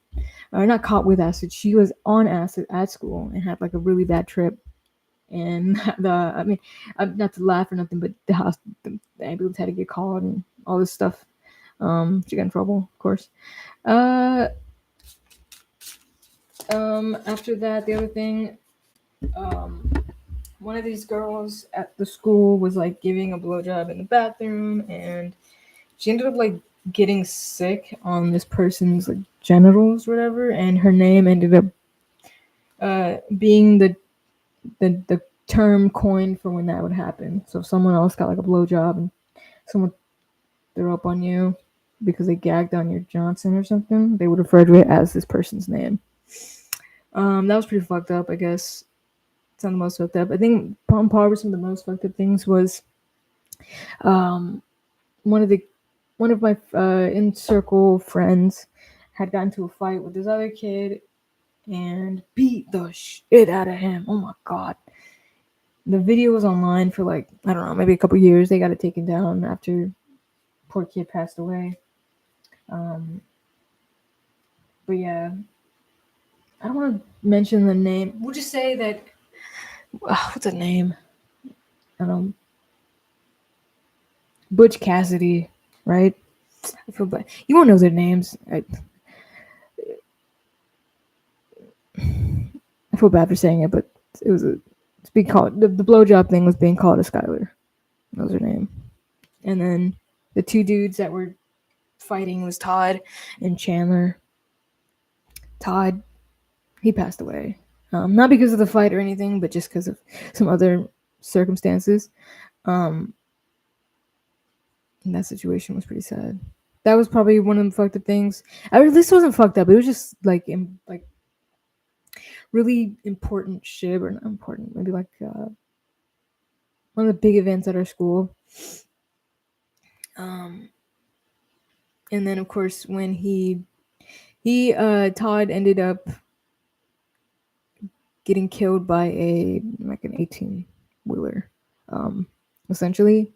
Speaker 1: Not caught with acid. She was on acid at school and had like a really bad trip. And not to laugh or nothing, but the ambulance had to get called and all this stuff. She got in trouble, of course. After that, the other thing, one of these girls at the school was like giving a blowjob in the bathroom, and she ended up like getting sick on this person's like genitals or whatever, and her name ended up being the term coined for when that would happen. So if someone else got like a blowjob and someone threw up on you because they gagged on your Johnson or something, they would refer to it as this person's name. That was pretty fucked up, I guess. It's not the most fucked up. I think on par with some of the most fucked up things was one of my in circle friends had gotten into a fight with this other kid and beat the shit out of him. Oh my god. The video was online for like, I don't know, maybe a couple years. They got it taken down after poor kid passed away. But yeah, I don't want to mention the name. We'll just say that what's the name? I don't Butch Cassidy, right? I feel bad. You won't know their names. I feel bad for saying it, but it's being called the blowjob thing was being called a Skylar. That was her name. And then the two dudes that were fighting was Todd and Chandler. Todd, he passed away. Not because of the fight or anything, but just because of some other circumstances. And that situation was pretty sad. That was probably one of the fucked up things. At least it wasn't fucked up. It was just like really important shit, or not important. Maybe like one of the big events at our school. And then of course when Todd ended up getting killed by an 18-wheeler. Essentially,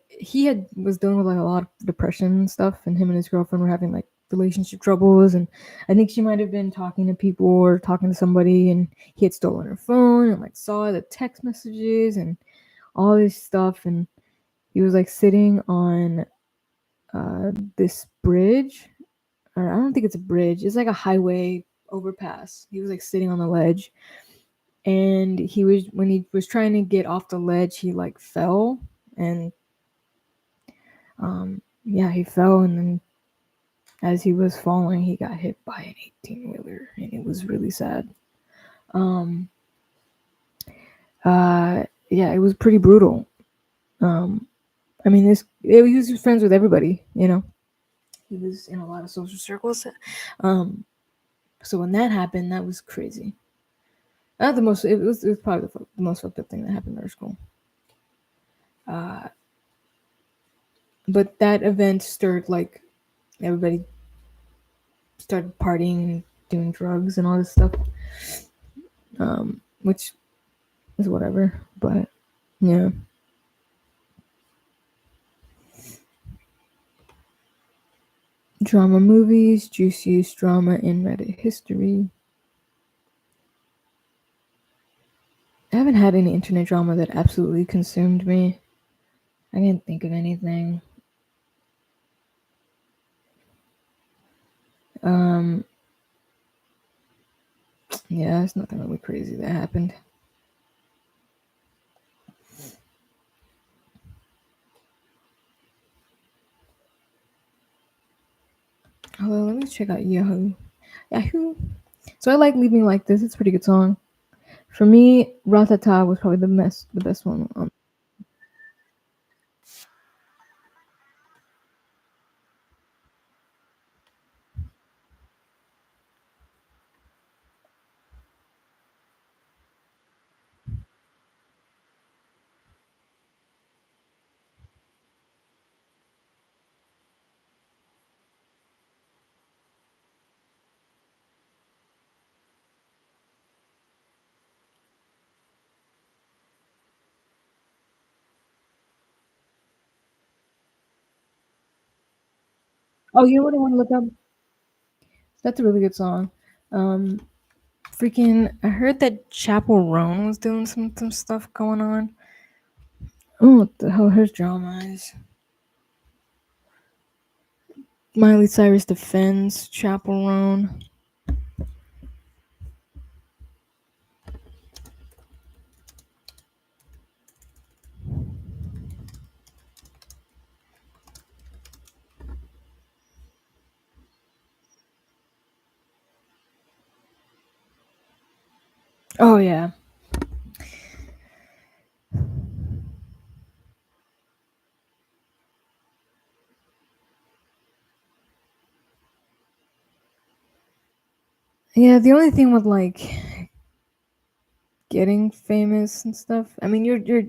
Speaker 1: he was dealing with like a lot of depression and stuff, and him and his girlfriend were having like relationship troubles, and I think she might have been talking to people or talking to somebody, and he had stolen her phone and like saw the text messages and all this stuff, and he was like sitting on this bridge, or I don't think it's a bridge, it's like a highway overpass. He was like sitting on the ledge, and when he was trying to get off the ledge, he like fell, and he fell, and then as he was falling, he got hit by an 18-wheeler, and it was really sad. It was pretty brutal. I mean, he was friends with everybody, you know. He was in a lot of social circles. So when that happened, that was crazy. Not the most. It was probably the most fucked up thing that happened at our school. But that event stirred, like, everybody started partying and doing drugs and all this stuff, which is whatever. But yeah. Drama movies, juiciest drama in Reddit history. I haven't had any internet drama that absolutely consumed me. I can't think of anything. Yeah, it's nothing really crazy that happened. Although, let me check out Yahoo. So I like Leaving Like This. It's a pretty good song. For me, Ratata was probably the best one. Oh, you know what I want to look up? That's a really good song. I heard that Chapel Roan was doing some stuff going on. Oh, what the hell his drama is. Miley Cyrus defends Chapel Roan. Oh yeah. Yeah, the only thing with like getting famous and stuff, I mean, you're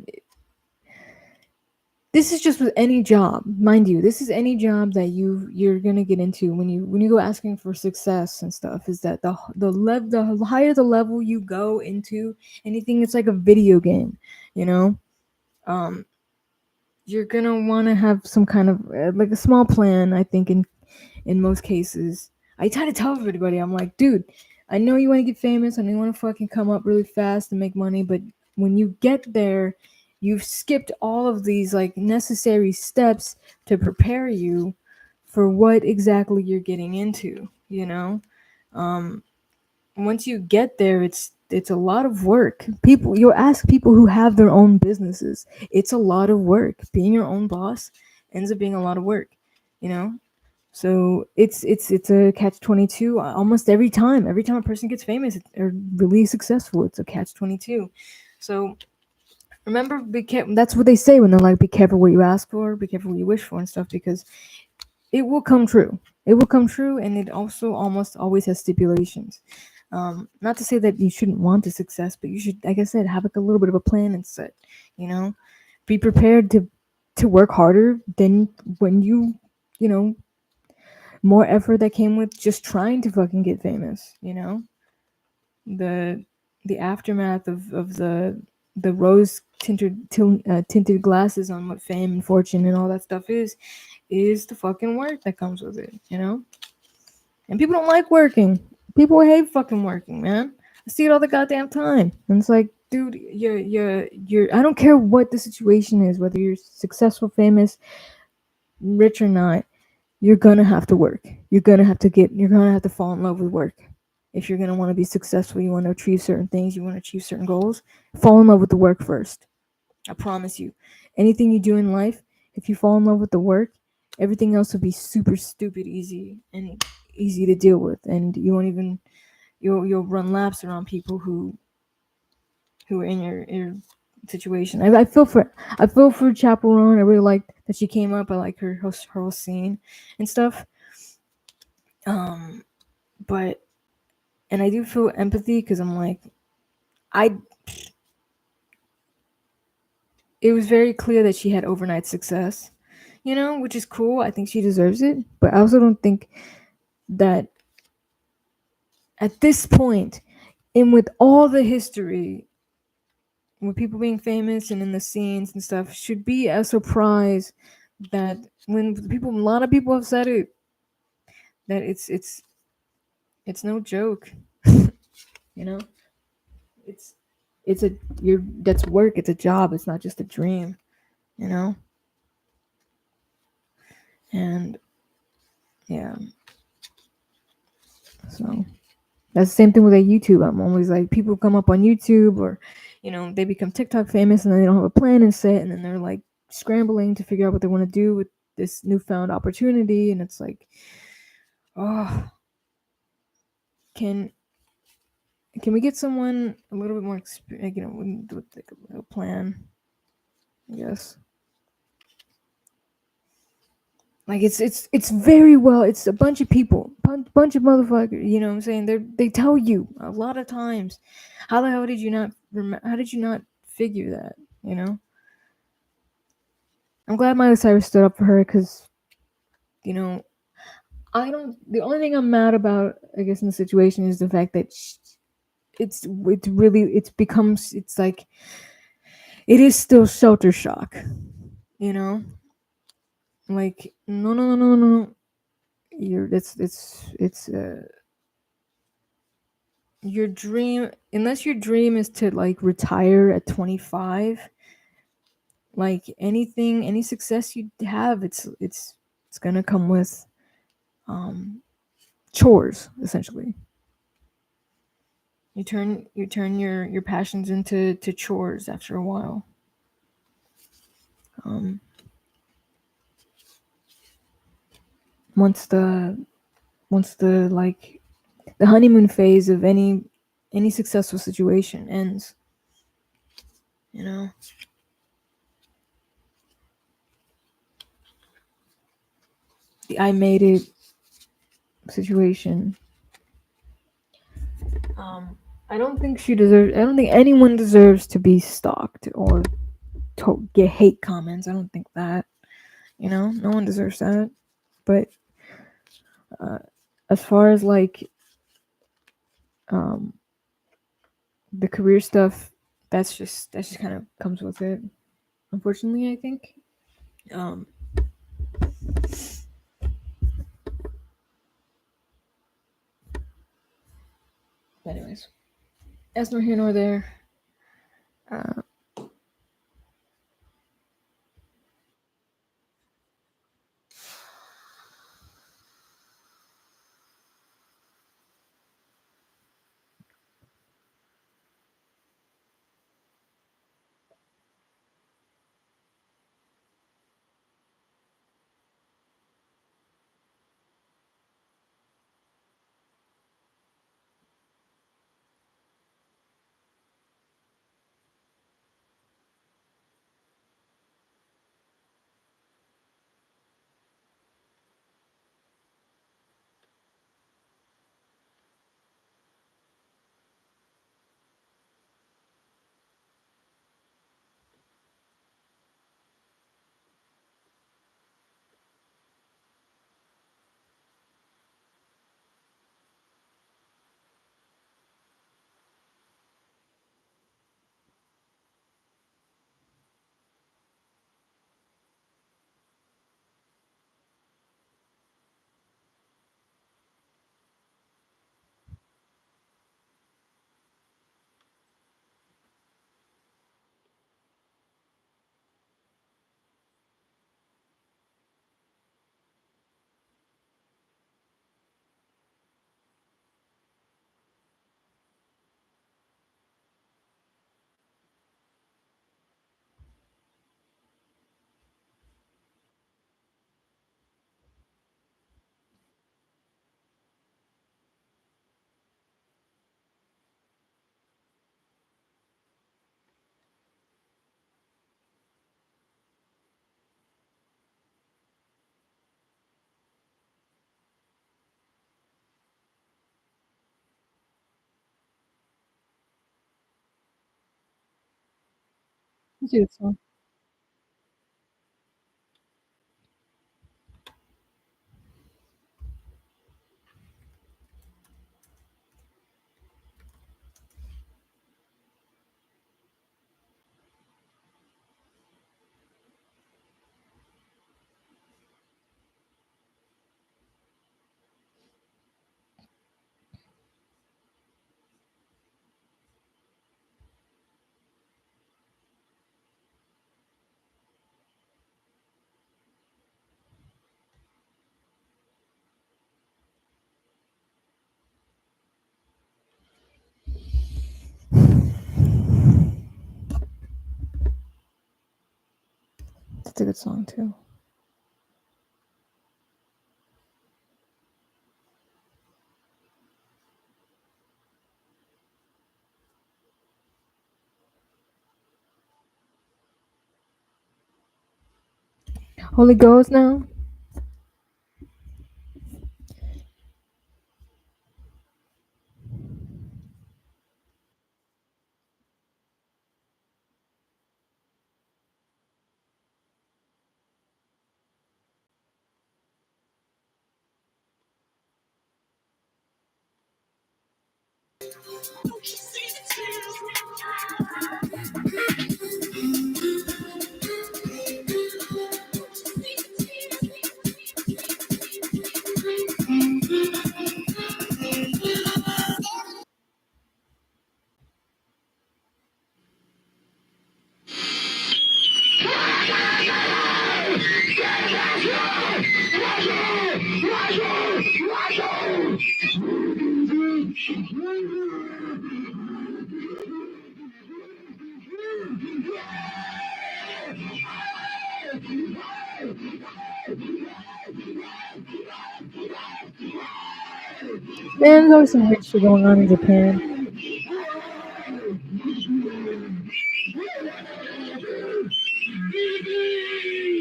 Speaker 1: this is just with any job, mind you. This is any job that you're gonna get into when you go asking for success and stuff. Is that the higher the level you go into anything, it's like a video game, you know. You're gonna want to have some kind of like a small plan. I think in most cases, I try to tell everybody, I'm like, dude, I know you want to get famous, I know you want to fucking come up really fast and make money, but when you get there, you've skipped all of these like necessary steps to prepare you for what exactly you're getting into, you know? Once you get there, it's a lot of work. People, you'll ask people who have their own businesses. It's a lot of work. Being your own boss ends up being a lot of work, you know? So it's a catch-22 almost every time. Every time a person gets famous or really successful, it's a catch-22. So remember, that's what they say when they're like, be careful what you ask for, be careful what you wish for and stuff, because it will come true. It will come true, and it also almost always has stipulations. Not to say that you shouldn't want the success, but you should, like I said, have like a little bit of a plan and set, you know? Be prepared to work harder than when you know, more effort that came with just trying to fucking get famous, you know? The aftermath of the rose tinted glasses on what fame and fortune and all that stuff is the fucking work that comes with it, you know? And people don't like working. People hate fucking working, man. I see it all the goddamn time. And it's like, dude, you're I don't care what the situation is, whether you're successful, famous, rich or not, you're gonna have to work. You're gonna have to fall in love with work. If you're gonna want to be successful, you want to achieve certain things, you want to achieve certain goals, fall in love with the work first. I promise you. Anything you do in life, if you fall in love with the work, everything else will be super stupid easy and easy to deal with, and you won't even you'll run laps around people who are in your situation. I feel for Chaperone. I really like that she came up. I like her whole scene and stuff. But and I do feel empathy because I'm like, it was very clear that she had overnight success, you know, which is cool. I think she deserves it, but I also don't think that at this point, and with all the history, with people being famous and in the scenes and stuff, should be a surprise that when a lot of people have said it, that it's no joke, you know. That's work. It's a job. It's not just a dream, you know. And yeah, so that's the same thing with YouTube. I'm always like, people come up on YouTube, or you know, they become TikTok famous and then they don't have a plan and set, and then they're like scrambling to figure out what they want to do with this newfound opportunity, and it's like, oh, can we get someone a little bit more you know, with like a plan, I guess. Like it's very well. It's a bunch of people, bunch of motherfuckers. You know what I'm saying? They tell you a lot of times. How the hell did you not How did you not figure that? You know. I'm glad Miley Cyrus stood up for her because, you know, I don't. The only thing I'm mad about, I guess, in the situation is the fact that it's like it is still shelter shock. You know. Like no. It's your dream, unless your dream is to like retire at 25, like any success you have, it's gonna come with chores, essentially. You turn your passions into chores after a while. Once the like the honeymoon phase of any successful situation ends, you know. The I made it situation. I don't think anyone deserves to be stalked or to get hate comments. I don't think that, you know, no one deserves that. But as far as like the career stuff, that's just kind of comes with it, unfortunately, I think. Anyways, that's nor here nor there. It's a good song. That's a good song too. Holy Ghost now. Man, there's always some weird shit going on in Japan.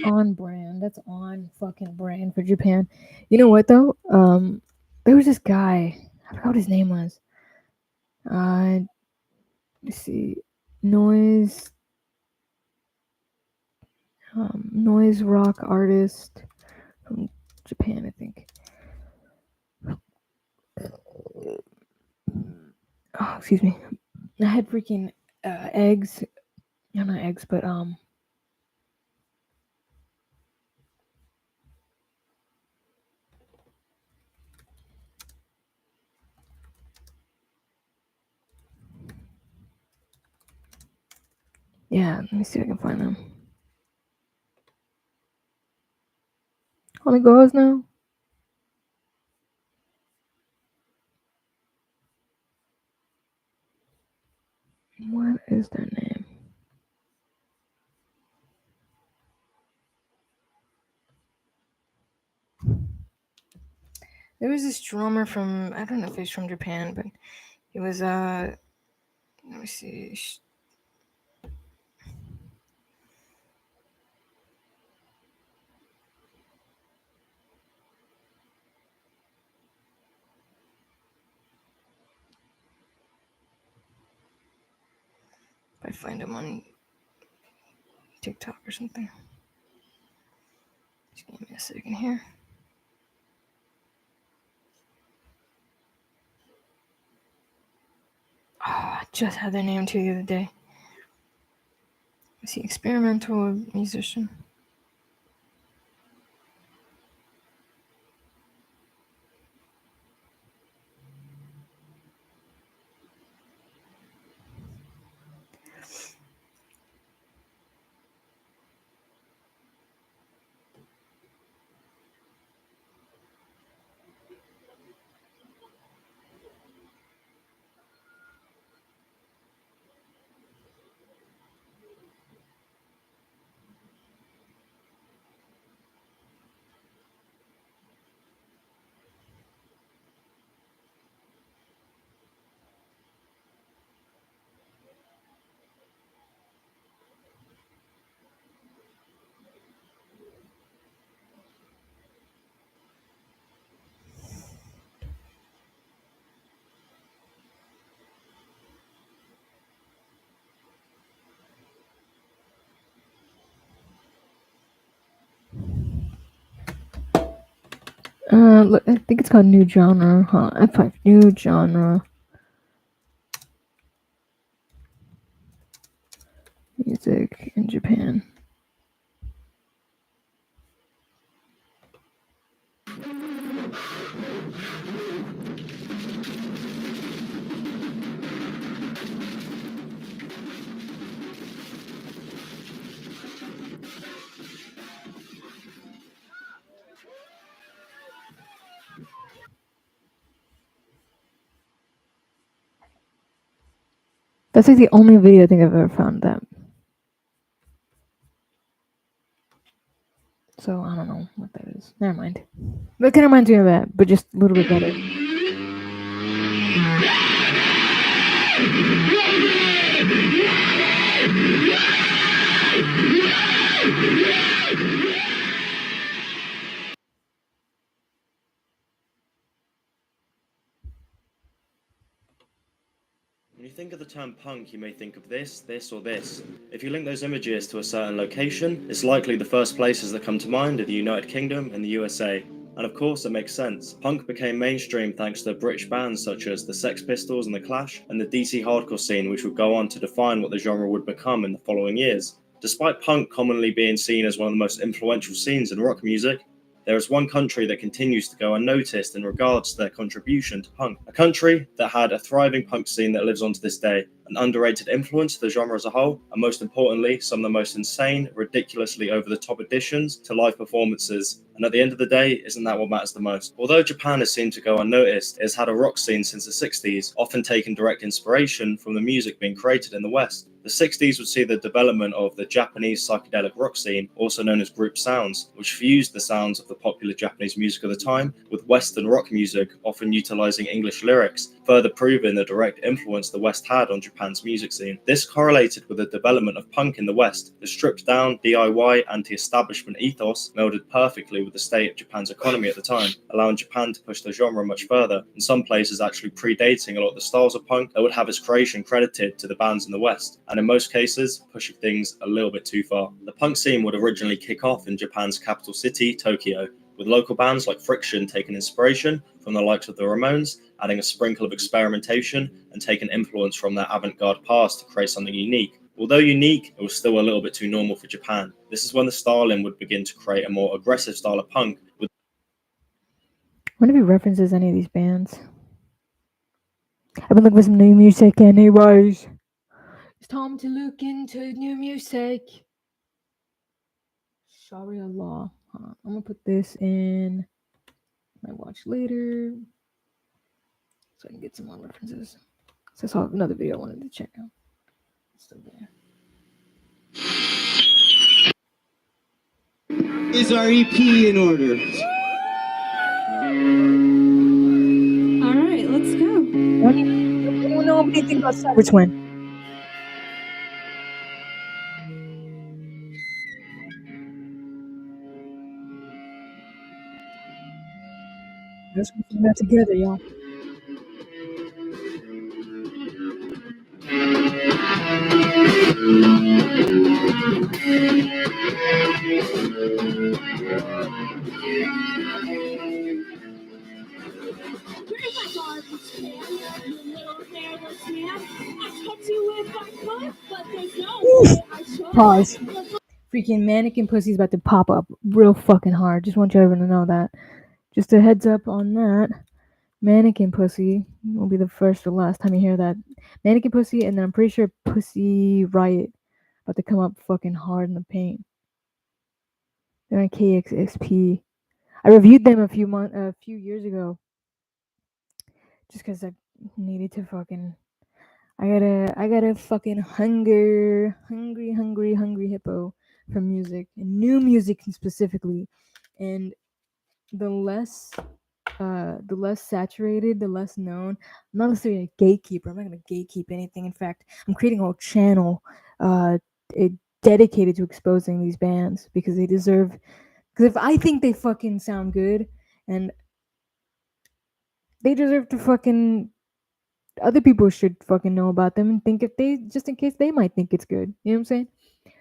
Speaker 1: On brand. That's on fucking brand for Japan. You know what though? There was this guy. I forgot what his name was. Let's see. Noise rock artist from Japan, I think. Oh, excuse me. I had freaking eggs. No, not eggs, but yeah, let me see if I can find them. Holy Ghost now. What is their name? There was this drummer from, I don't know if he's from Japan, but he was let me see. If I find him on TikTok or something. Just give me a second here. Oh, I just had their name too the other day. Is he experimental musician? Look, I think it's called New Genre. Huh? F5 New Genre. Music in Japan. That's like the only video I think I've ever found that. So I don't know what that is. Never mind. But it kind of reminds me of that, but just a little bit better.
Speaker 9: When you think of the term punk, you may think of this, or this. If you link those images to a certain location, it's likely the first places that come to mind are the United Kingdom and the USA. And of course, it makes sense. Punk became mainstream thanks to British bands such as the Sex Pistols and the Clash, and the DC hardcore scene, which would go on to define what the genre would become in the following years. Despite punk commonly being seen as one of the most influential scenes in rock music, there is one country that continues to go unnoticed in regards to their contribution to punk. A country that had a thriving punk scene that lives on to this day, an underrated influence to the genre as a whole, and most importantly, some of the most insane, ridiculously over-the-top additions to live performances. And at the end of the day, isn't that what matters the most? Although Japan has seemed to go unnoticed, it has had a rock scene since the 60s, often taking direct inspiration from the music being created in the West. The 60s would see the development of the Japanese psychedelic rock scene, also known as group sounds, which fused the sounds of the popular Japanese music of the time with Western rock music, often utilizing English lyrics, further proving the direct influence the West had on Japan's music scene. This correlated with the development of punk in the West. The stripped-down, DIY, anti-establishment ethos melded perfectly with the state of Japan's economy at the time, allowing Japan to push the genre much further, in some places actually predating a lot of the styles of punk that would have its creation credited to the bands in the West, and in most cases, pushing things a little bit too far. The punk scene would originally kick off in Japan's capital city, Tokyo, with local bands like Friction taking inspiration from the likes of the Ramones, adding a sprinkle of experimentation and taking influence from their avant-garde past to create something unique. Although unique, it was still a little bit too normal for Japan. This is when the styling would begin to create a more aggressive style of punk.
Speaker 1: I wonder if he references any of these bands. I've been looking for some new music anyways. It's time to look into new music. Sharia law. I'm gonna put this in my watch later so I can get some more references. So I saw another video I wanted to check out. It's still there.
Speaker 22: Is our EP in order?
Speaker 11: All right, let's go.
Speaker 1: Nobody think about which one? Let's put that together, y'all. Pause. Freaking Mannequin Pussy's about to pop up real fucking hard. Just want you everyone to know that. Just a heads up on that. Mannequin Pussy will be the first or last time you hear that. Mannequin Pussy, and then I'm pretty sure Pussy Riot about to come up fucking hard in the paint. They're on KXSP. I reviewed them a few years ago. Just because I needed to fucking. I gotta fucking hungry hippo for music, and new music specifically, and the less saturated, the less known. I'm not necessarily a gatekeeper. I'm not gonna gatekeep anything. In fact, I'm creating a whole channel dedicated to exposing these bands because they deserve. Because if I think they fucking sound good, and they deserve to fucking. Other people should fucking know about them and think if they, just in case they might think it's good. You know what I'm saying?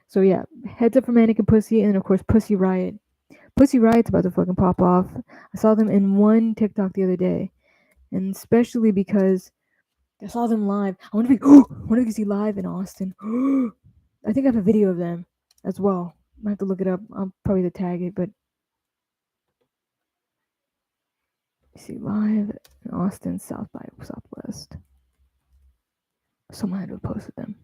Speaker 1: So yeah, heads up for Mannequin Pussy, and of course Pussy Riot. Pussy Riot's about to fucking pop off. I saw them in one TikTok the other day, and especially because I saw them live. I wonder if I wonder if you can see live in Austin. I think I have a video of them as well. I have to look it up. I'll probably tag it, but see live in Austin, South by Southwest. Someone had to have posted them.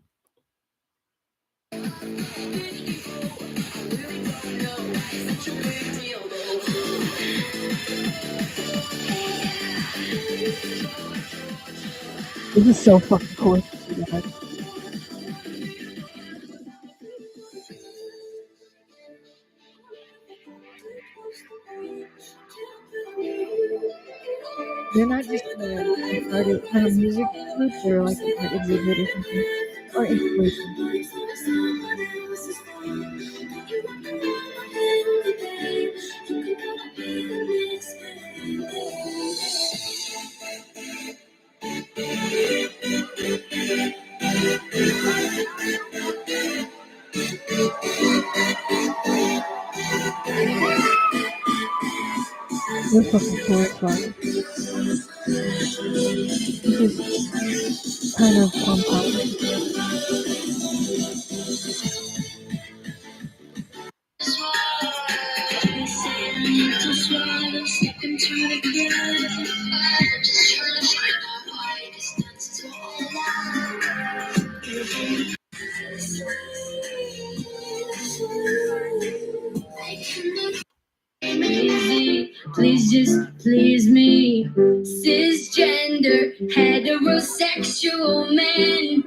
Speaker 1: This is so fucking cool. They're not just an artist kind of music group, they're like an exhibit or something. Or installation. They're fucking cool as fuck. This is kind of compounding.
Speaker 10: Please just please me. Cisgender, heterosexual men.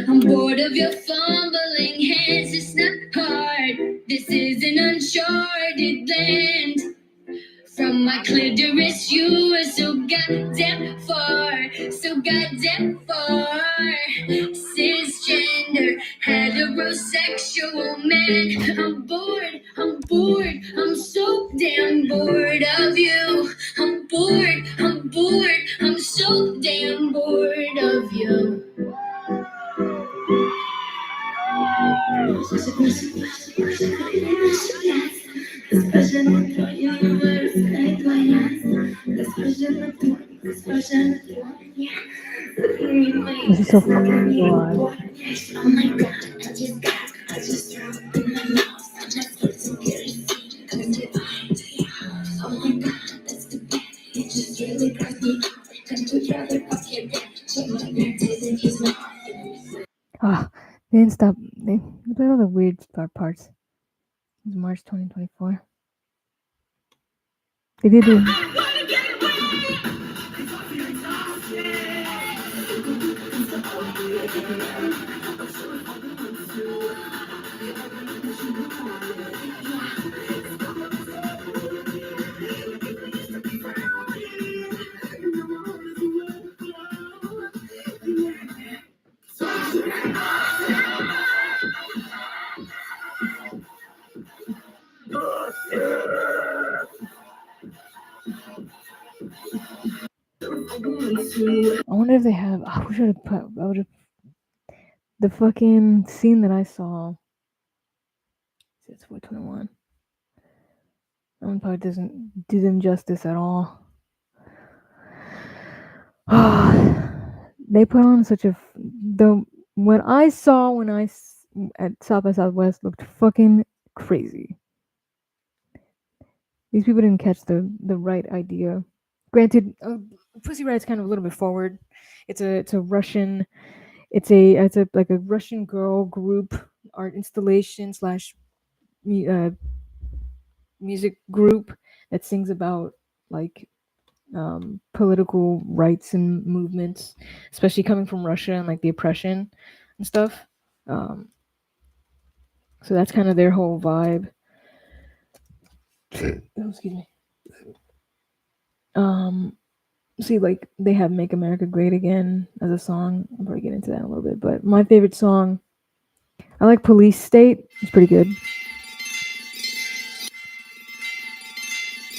Speaker 10: I'm bored of your fumbling hands. It's not hard. This is an uncharted land. From my clitoris, you are so goddamn far. So goddamn far. Cisgender, heterosexual man. I'm bored, I'm so damn bored of you. I'm bored, I'm so damn bored of you.
Speaker 1: This is so fucking god.
Speaker 10: Oh my god, I just threw it in my mouth. I just put some kerosene and it oh my god, that's the bad. It just really grossed me out. And would rather fuck your dad. Check my panties and use my
Speaker 1: Ah, they didn't stop. They played all the weird parts. It was March 2024. They did do. I wonder if they have. I wish I would have put. I would have. The fucking scene that I saw. It's 421. That one probably doesn't do them justice at all. They put on such a. What I saw when I at South by Southwest looked fucking crazy. These people didn't catch the right idea. Granted, Pussy Riot's kind of a little bit forward. It's a Russian. It's a like a Russian girl group art installation / music group that sings about like political rights and movements, especially coming from Russia and like the oppression and stuff. So that's kind of their whole vibe. Oh, excuse me. See, like they have "Make America Great Again" as a song. I'll probably get into that in a little bit. But my favorite song, I like "Police State." It's pretty good.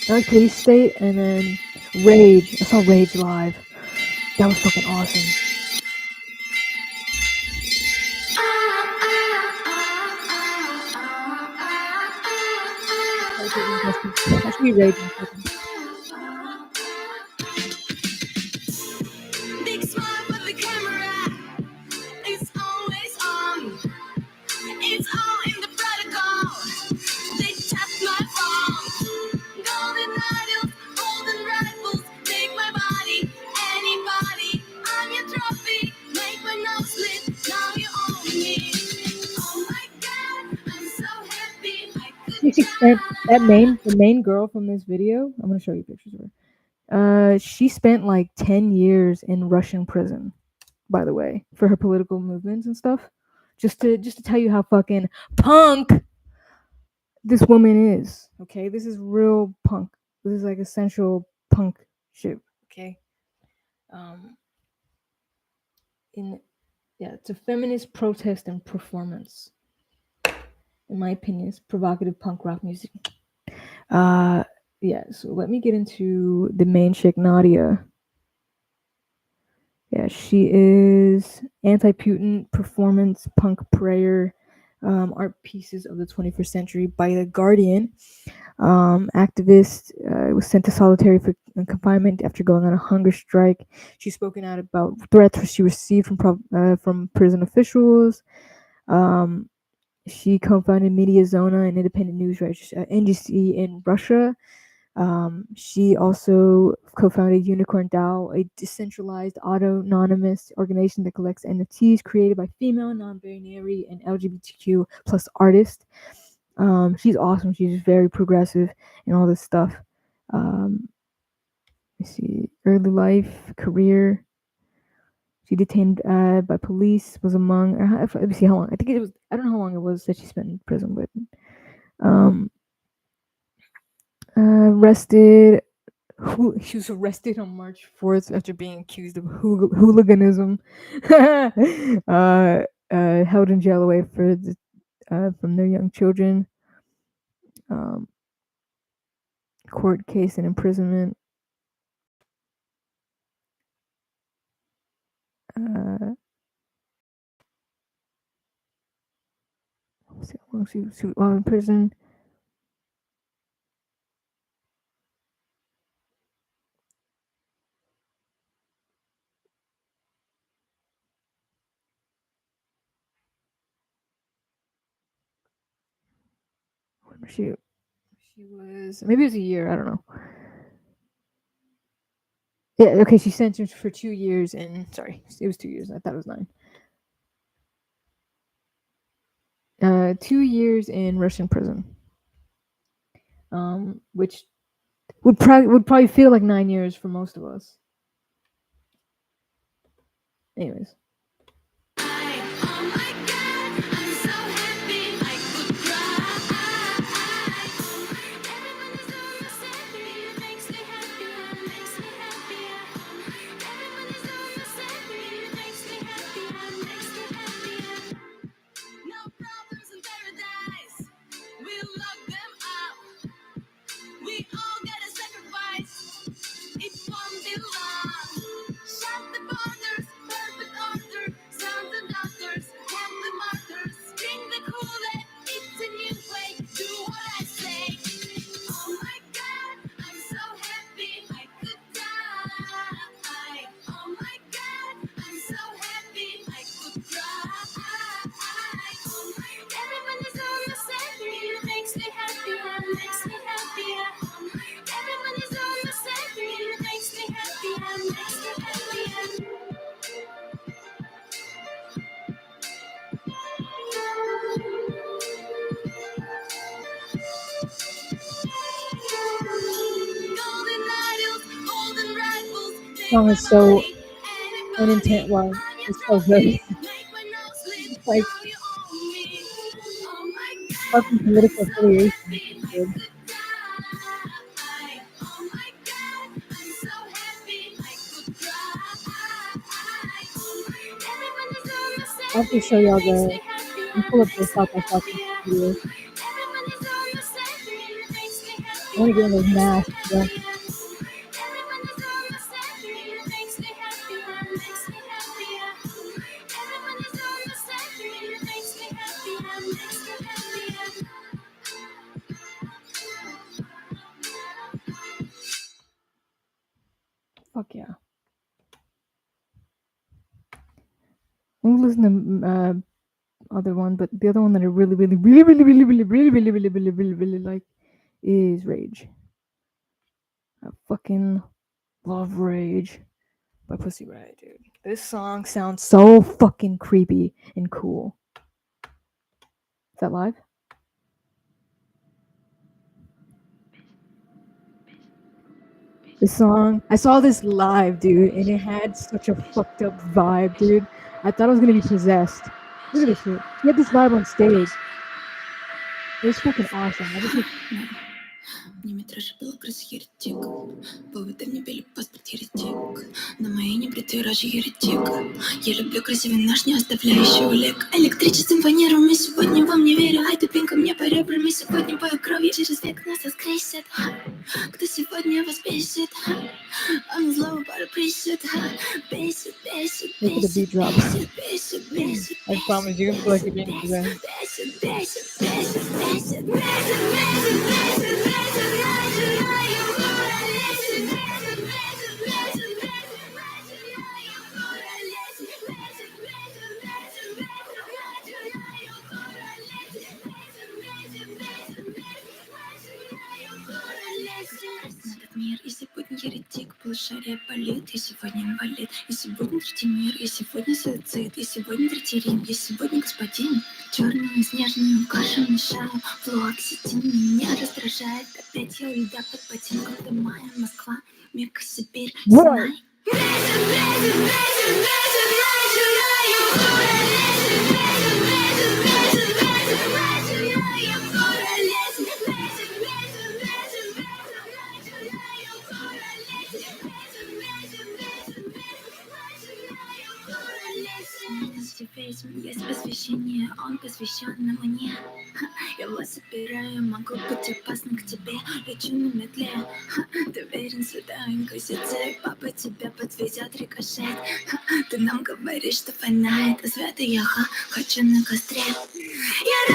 Speaker 1: I like "Police State" and then "Rage." I saw Rage live. That was fucking awesome. I should be raging.
Speaker 10: Big smile with the camera. It's always on. It's all in the protocol. They tap my phone. Golden idols, golden rifles. Take my body, anybody. I'm your trophy. Make my nose split. Now you own me. Oh my God, I'm so happy.
Speaker 1: The main girl from this video, I'm gonna show you pictures of her. She spent like 10 years in Russian prison, by the way, for her political movements and stuff. Just to tell you how fucking punk this woman is. Okay, this is real punk. This is like essential punk shit. Okay. It's a feminist protest and performance. In my opinion, it's provocative punk rock music. So let me get into the main chick, Nadia. Yeah, she is anti-Putin performance punk prayer art pieces of the 21st century by The Guardian. Activist was sent to solitary confinement after going on a hunger strike. She's spoken out about threats she received from prison officials. She co-founded Mediazona, an independent news NGC in Russia. She also co-founded Unicorn DAO, a decentralized autonomous organization that collects NFTs created by female, non-binary, and LGBTQ plus artists. She's awesome. She's very progressive and all this stuff. Let's see, early life, career. She detained by police, was among. Let me see how long. I think it was. I don't know how long it was that she spent in prison, but arrested. She was arrested on March 4th after being accused of hooliganism. Held in jail away from their young children. Court case and imprisonment. While in prison. She was, maybe it was a year, I don't know. Yeah, okay, she sentenced for 2 years in, sorry, it was 2 years, I thought it was 9. 2 years in Russian prison. Which would probably feel like 9 years for most of us. Anyways.
Speaker 10: We all gotta sacrifice. It won't be long. Shut the borders, perfect order. Sons and daughters, have the martyrs. Drink the Kool-Aid, it's a new way. Do what I say. Oh my God, I'm so happy I could die. Oh my God, I'm so happy I could cry. Everybody's on the side, it makes me happier, makes me happier. Everybody's on the side, it makes me happier, makes me happier. Golden idols, golden rifles.
Speaker 1: Song is so unintent. Wow, it's so good. Like fucking political affiliation. I'll have to show y'all I'll pull up the South by Southwest video. I want to get in those masks. Yeah. Fuck yeah. I'm gonna listen to other one, but the other one that I really like is Rage. I fucking love Rage by Pussy Riot, dude. This song sounds so fucking creepy and cool. Is that live? This song, I saw this live, dude, and it had such a fucked up vibe, dude. I thought I was gonna be possessed. Look at this shit. He had this vibe on stage. It was fucking awesome. I just
Speaker 10: Не метраж был крыс еретик. Поводы мне били паспорт еретик. На моей небритой роже еретик. Я люблю красивый наш, не оставляющий улик. Электричеством фанерами сегодня вам не верю. Ай, тупинка мне по ребрам, и сегодня бою кровью. Через век нас воскресит. Кто сегодня вас бесит? Он злого пару присед. Бесит, бесит,
Speaker 1: look at the beat drop.
Speaker 10: бесит, бесит, бесит.
Speaker 1: I promise you're gonna feel like you're getting possessed.
Speaker 10: Бесит, бесит, бесит, бесит, бесит, бесит, бесит. Этот мир, и сегодня еретик, полушария болит, и сегодня инвалид, и сегодня третий мир, и сегодня суицид, и сегодня третий Рим, и сегодня господин. Черную снежную кашу мешаю, флуоксетин меня раздражает, опять я еда под ботинком, ты моя Москва, Мекка, Сибирь, Синай. Есть посвящение, он посвящен на мне. Я вас собираю, могу быть опасным к тебе. Лечу на метле, ты верен сюда, инквизиция. Папа тебя подвезет рикошет. Ты нам говоришь, что война это святая яха. Хочу на костре. Я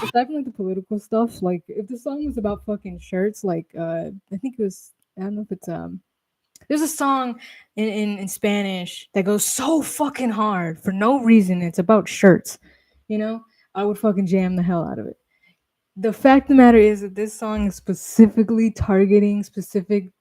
Speaker 1: Aside from like the political stuff, like if the song was about fucking shirts, like I think it was, I don't know if it's there's a song in Spanish that goes so fucking hard for no reason. It's about shirts, you know. I would fucking jam the hell out of it. The fact of the matter is that this song is specifically targeting specific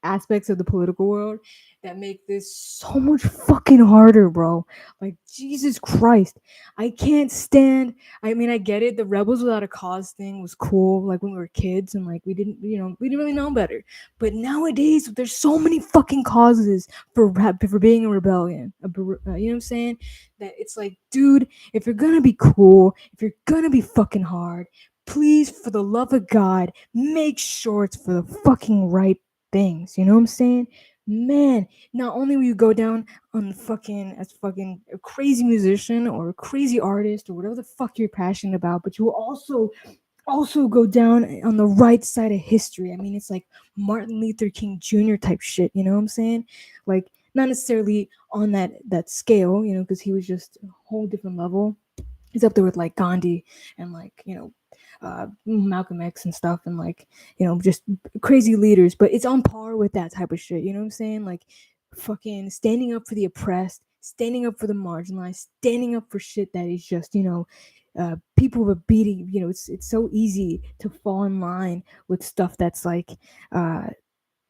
Speaker 1: aspects of the political world that make this so much fucking harder, bro. Like, Jesus Christ. I can't stand. I mean, I get it. The Rebels Without a Cause thing was cool, like when we were kids and like we didn't really know better. But nowadays, there's so many fucking causes for being a rebellion. You know what I'm saying? That it's like, dude, if you're gonna be cool, if you're gonna be fucking hard, please, for the love of God, make sure it's for the fucking right things. You know what I'm saying? Man, not only will you go down on fucking as fucking a crazy musician or a crazy artist or whatever the fuck you're passionate about, but you will also go down on the right side of history. I mean, it's like Martin Luther King Jr. type shit, you know what I'm saying? Like, not necessarily on that scale, you know, because he was just a whole different level. He's up there with like Gandhi and like, you know, Malcolm X and stuff, and like, you know, just crazy leaders, but it's on par with that type of shit. You know what I'm saying? Like, fucking standing up for the oppressed, standing up for the marginalized, standing up for shit that is just, you know, people were beating. You know, it's so easy to fall in line with stuff that's like,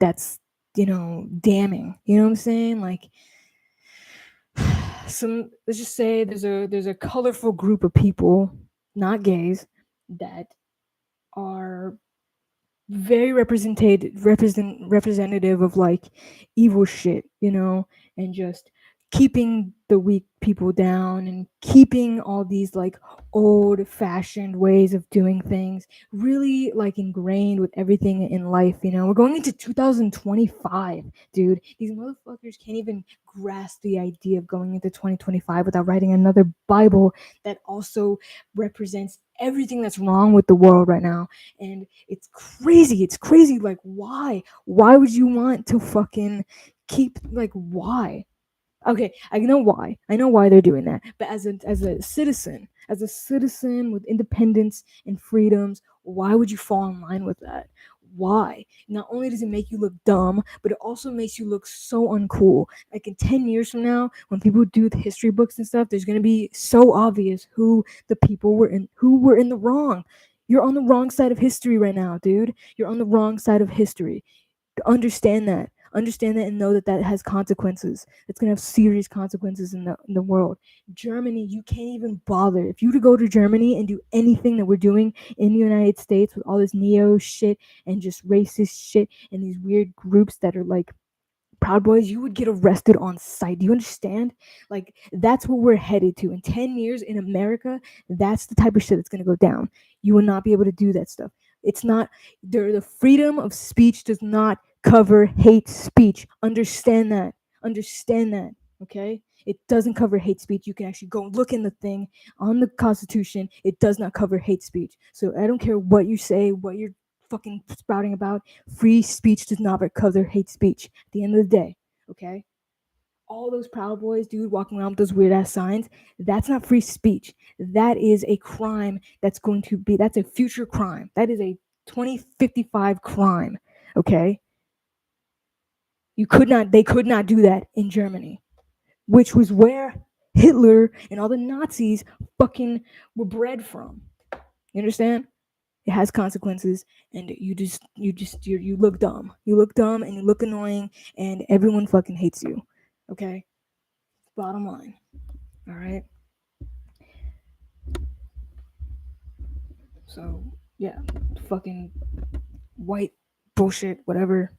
Speaker 1: that's, you know, damning. You know what I'm saying? Like, let's just say there's a colorful group of people, not gays, that are very representative of like evil shit, you know, and just keeping the weak people down and keeping all these like old fashioned ways of doing things really like ingrained with everything in life. You know, we're going into 2025, dude. These motherfuckers can't even grasp the idea of going into 2025 without writing another Bible that also represents everything that's wrong with the world right now. And it's crazy. Like, why would you want to fucking keep, like, why? Okay, I know why. I know why they're doing that. But as a citizen with independence and freedoms, why would you fall in line with that? Why? Not only does it make you look dumb, but it also makes you look so uncool. Like in 10 years from now, when people do the history books and stuff, there's gonna be so obvious who were in the wrong. You're on the wrong side of history right now, dude. You're on the wrong side of history. Understand that. Understand that and know that that has consequences. It's gonna have serious consequences in the world. Germany, you can't even bother. If you were to go to Germany and do anything that we're doing in the United States with all this neo shit and just racist shit and these weird groups that are like Proud Boys, you would get arrested on sight. Do you understand? Like that's what we're headed to. In 10 years in America, that's the type of shit that's gonna go down. You will not be able to do that stuff. It's not the freedom of speech does not cover hate speech. Understand that. Understand that. Okay? It doesn't cover hate speech. You can actually go look in the thing on the Constitution. It does not cover hate speech. So I don't care what you say, what you're fucking spouting about. Free speech does not cover hate speech at the end of the day. Okay? All those Proud Boys, dude, walking around with those weird ass signs, that's not free speech. That is a crime that's a future crime. That is a 2055 crime. Okay? They could not do that in Germany, which was where Hitler and all the Nazis fucking were bred from. You understand? It has consequences, and you look dumb. You look dumb and you look annoying, and everyone fucking hates you. Okay? Bottom line. All right? So, yeah, fucking white bullshit, whatever.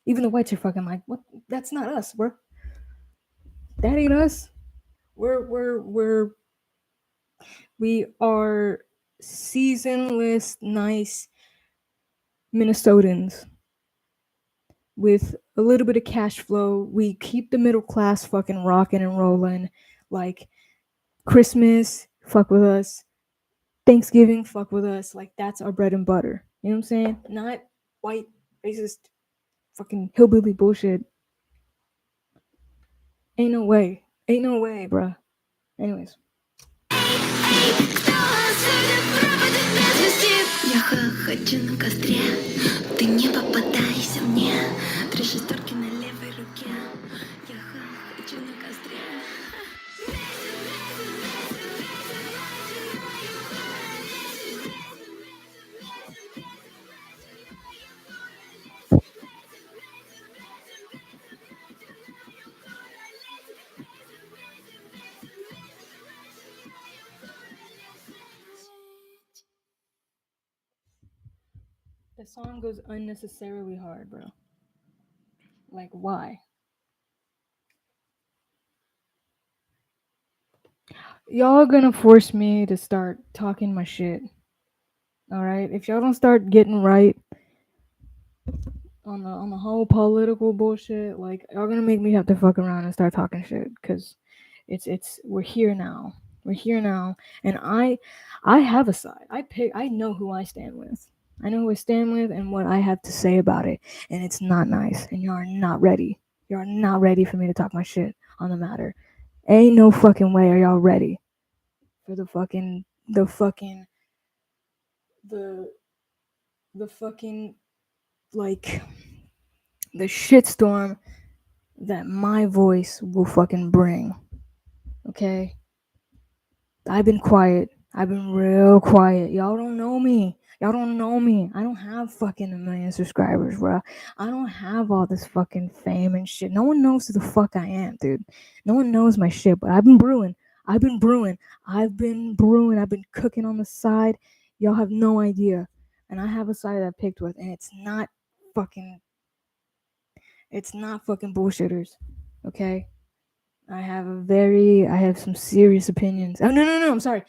Speaker 1: Even the whites are fucking like, what? That's not us, bro. That ain't us. We are seasonless, nice Minnesotans with a little bit of cash flow. We keep the middle class fucking rocking and rolling. Like Christmas, fuck with us. Thanksgiving, fuck with us. Like that's our bread and butter. You know what I'm saying? Not white, racist, fucking hillbilly bullshit. Ain't no way. Ain't no way, bruh. Anyways.
Speaker 10: Я хочу на костре, ты не попадайся мне. 3 шестерки на левой руке. Я хочу на костре.
Speaker 1: The song goes unnecessarily hard, bro. Like, why? Y'all gonna force me to start talking my shit. Alright? If y'all don't start getting right on the whole political bullshit, like, y'all gonna make me have to fuck around and start talking shit. Cause we're here now. We're here now. And I have a side. I know who I stand with. I know who I stand with and what I have to say about it. And it's not nice. And y'all are not ready. Y'all are not ready for me to talk my shit on the matter. Ain't no fucking way are y'all ready for the fucking like the shitstorm that my voice will fucking bring. Okay? I've been quiet. I've been real quiet. Y'all don't know me. Y'all don't know me. I don't have fucking 1 million subscribers, bro. I don't have all this fucking fame and shit. No one knows who the fuck I am, dude. No one knows my shit, but I've been brewing. I've been cooking on the side. Y'all have no idea. And I have a side that I picked with, and it's not fucking bullshitters. Okay? I have some serious opinions. Oh, no, I'm sorry.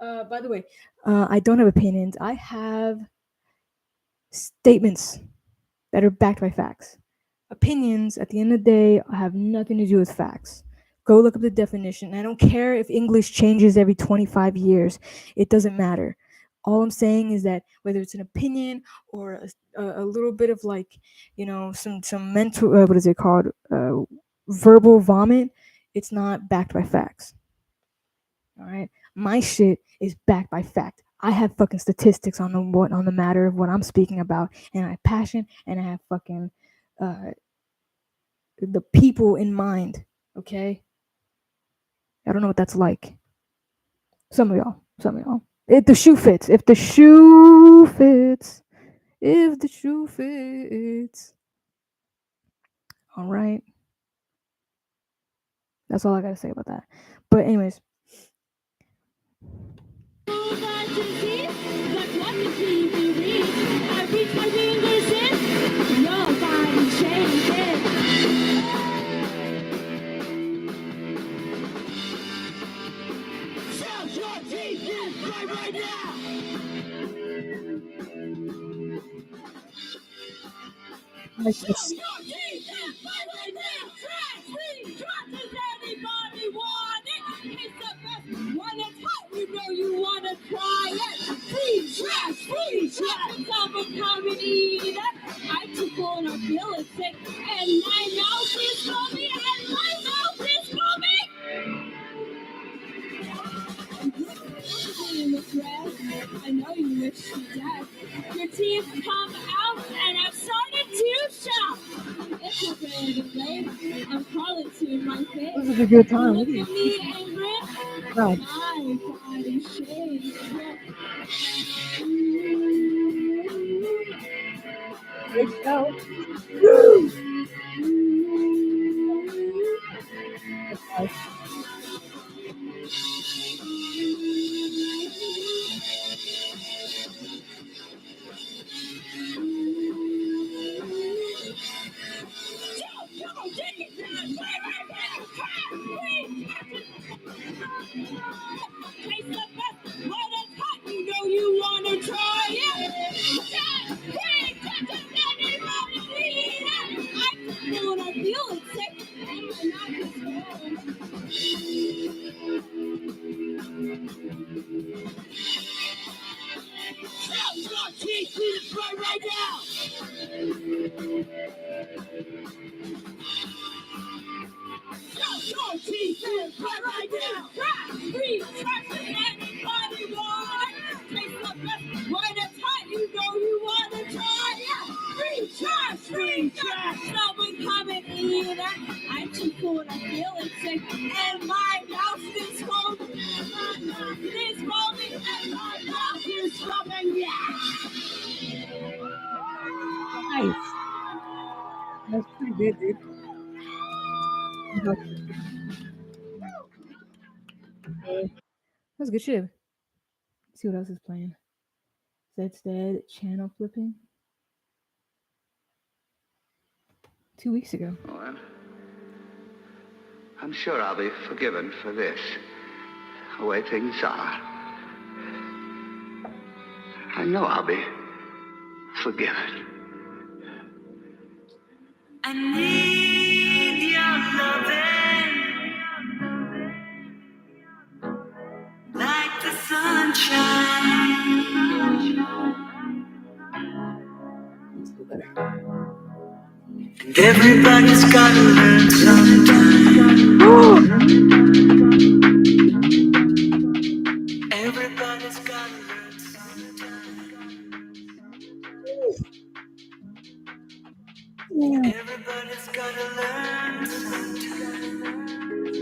Speaker 1: By the way, I don't have opinions. I have statements that are backed by facts. Opinions, at the end of the day, have nothing to do with facts. Go look up the definition. I don't care if English changes every 25 years. It doesn't matter. All I'm saying is that whether it's an opinion or a little bit of like, some mental, what is it called? Verbal vomit, it's not backed by facts. All right, my shit is backed by fact. I have fucking statistics on the matter of what I'm speaking about, and I have passion, and I have fucking the people in mind. Okay, I don't know what that's like. Some of y'all. If the shoe fits. All right. That's all I gotta say about that. But anyways. Like this.
Speaker 10: You wanna try it? Free trash, double comedy. I took on a bill of sick, and my mouth is foaming, I know you wish to death. Your teeth come out, and I've started to shout. It's a bit late. I'm calling to my face.
Speaker 1: This is a good time.
Speaker 10: Look at me and grin.
Speaker 1: Right.
Speaker 10: My body shakes.
Speaker 1: Let's go.
Speaker 10: You wanna try it? I feel it sick and my mouth is right now. Your teeth is right now. Free trash anybody want. Taste the best. What a time you know you wanna try it. Free trash. Someone come and eat it. I'm too cool and I feel it sick. And my mouth is foaming. And my mouth is foaming. And my mouth is foaming. Yeah.
Speaker 1: Nice. That's pretty good, dude. That's good shit. Let's see what else is playing. Zed's Dead, channel flipping. 2 weeks ago.
Speaker 12: Well, I'm sure I'll be forgiven for this, the way things are. I know I'll be forgiven.
Speaker 10: I need your loving, like the sunshine. And everybody's gotta learn sometime. Everybody's gotta learn sometime. Everybody's gotta learn sometime.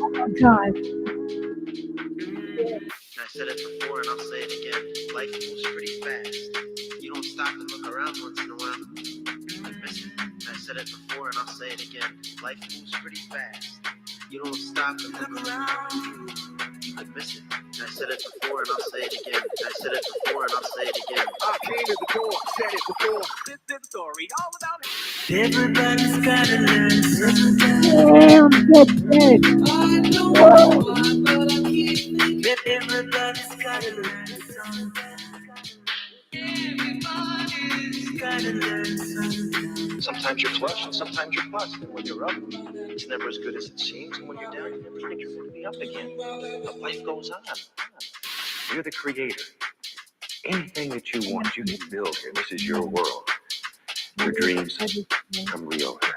Speaker 1: Oh my god.
Speaker 13: I said it before and I'll say it again. Life moves pretty fast. You don't stop and look around once in a while. You miss it. I said it before and I'll say it again. Life moves pretty fast. You don't stop and look around. You could miss it. I said it before and I'll say it again. I said it before and I'll say it again.
Speaker 10: I came to the door, said it before. This is the story, all about it. Everybody's gotta learn sometime.
Speaker 1: Damn, dead.
Speaker 10: I know why, but I keep thinking that everybody's gotta learn sometime. Everybody's gotta learn sometime.
Speaker 13: Sometimes you're flush and sometimes you're bust. And when you're up, it's never as good as it seems. And when you're down, you never think you're going to be up again. But life goes on.
Speaker 23: You're the creator. Anything that you want, you can build here. This is your world. Your dreams come real here.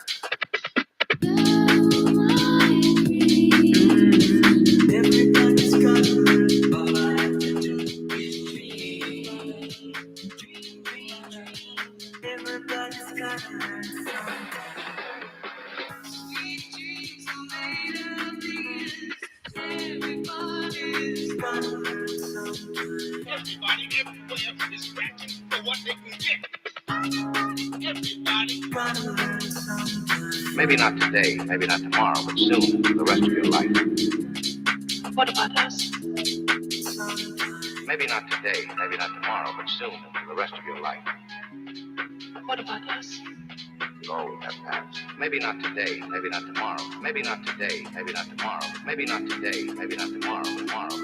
Speaker 10: Everybody everywhere is scratching for what they can get. Everybody gotta learn something.
Speaker 23: Maybe not today, maybe not tomorrow, but soon for the rest of your life.
Speaker 10: What about us?
Speaker 23: Maybe not today, maybe not tomorrow, but soon for the rest of your life.
Speaker 10: What about us?
Speaker 23: You'll always have past. Maybe not today, maybe not tomorrow. Maybe not today, maybe not tomorrow. Maybe not today, maybe not tomorrow. Tomorrow.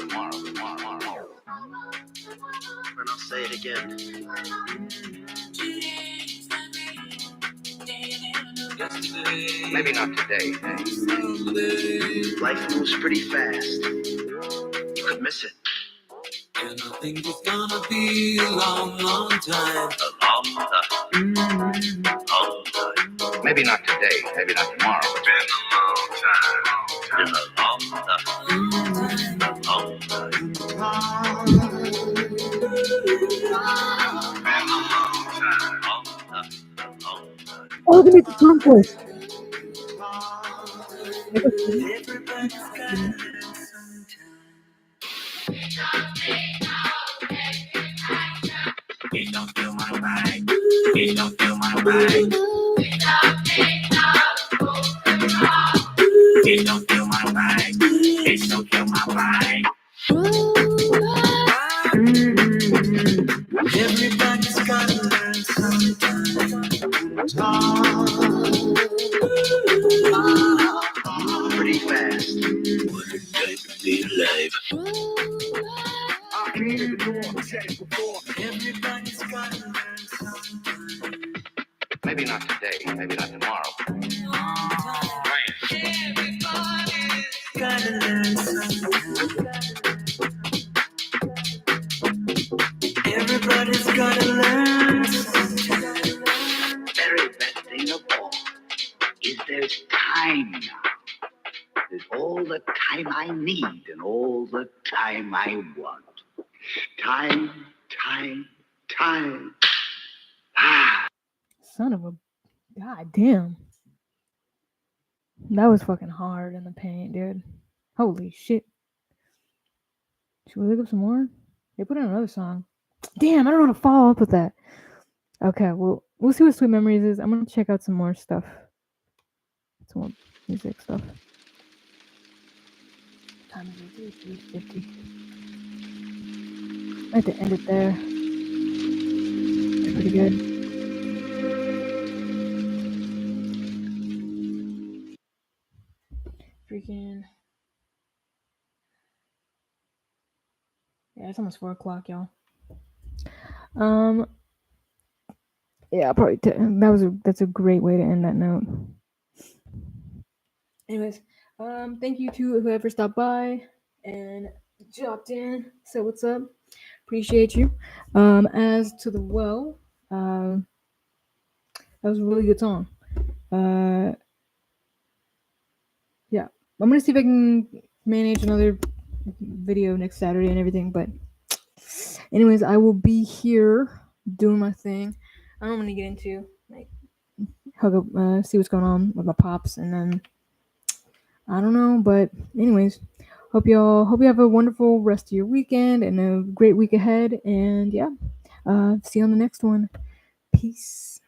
Speaker 13: And I'll say it again.
Speaker 23: Maybe not today.
Speaker 13: Life moves pretty fast. You could miss it.
Speaker 10: And I think it's gonna be a long, long time.
Speaker 23: Maybe not today, maybe not tomorrow. It's been a long time.
Speaker 1: Oh, look at me, the conquest.
Speaker 10: It don't feel my right. It don't feel my right. It don't feel my right. It don't feel my right. Everybody's gotta learn something.
Speaker 13: Pretty fast.
Speaker 10: What a time to be alive. Everybody's gotta learn something.
Speaker 23: Maybe not today, maybe not tomorrow.
Speaker 10: Everybody's gotta learn something. Everybody's gotta learn something.
Speaker 12: Very best thing of all is there's time now. There's all the time I need and all the time I want. Time.
Speaker 1: Son of a goddamn. That was fucking hard in the paint, dude. Holy shit. Should we look up some more? They put in another song. Damn, I don't know how to follow up with that. Okay, well, we'll see what Sweet Memories is. I'm gonna check out some more stuff. Some more music stuff. Time is it? 3:50. I have to end it there. It's pretty good. Freaking. Yeah, it's almost 4 o'clock, y'all. Yeah, probably that's a great way to end that note. Anyways, thank you to whoever stopped by and dropped in. So what's up? Appreciate you. As to the well, that was a really good song. Yeah, I'm gonna see if I can manage another video next Saturday and everything. But anyways, I will be here doing my thing. I don't want to get into like hug up, see what's going on with my pops, and then I don't know. But anyways, hope you have a wonderful rest of your weekend and a great week ahead. And yeah, see you on the next one. Peace.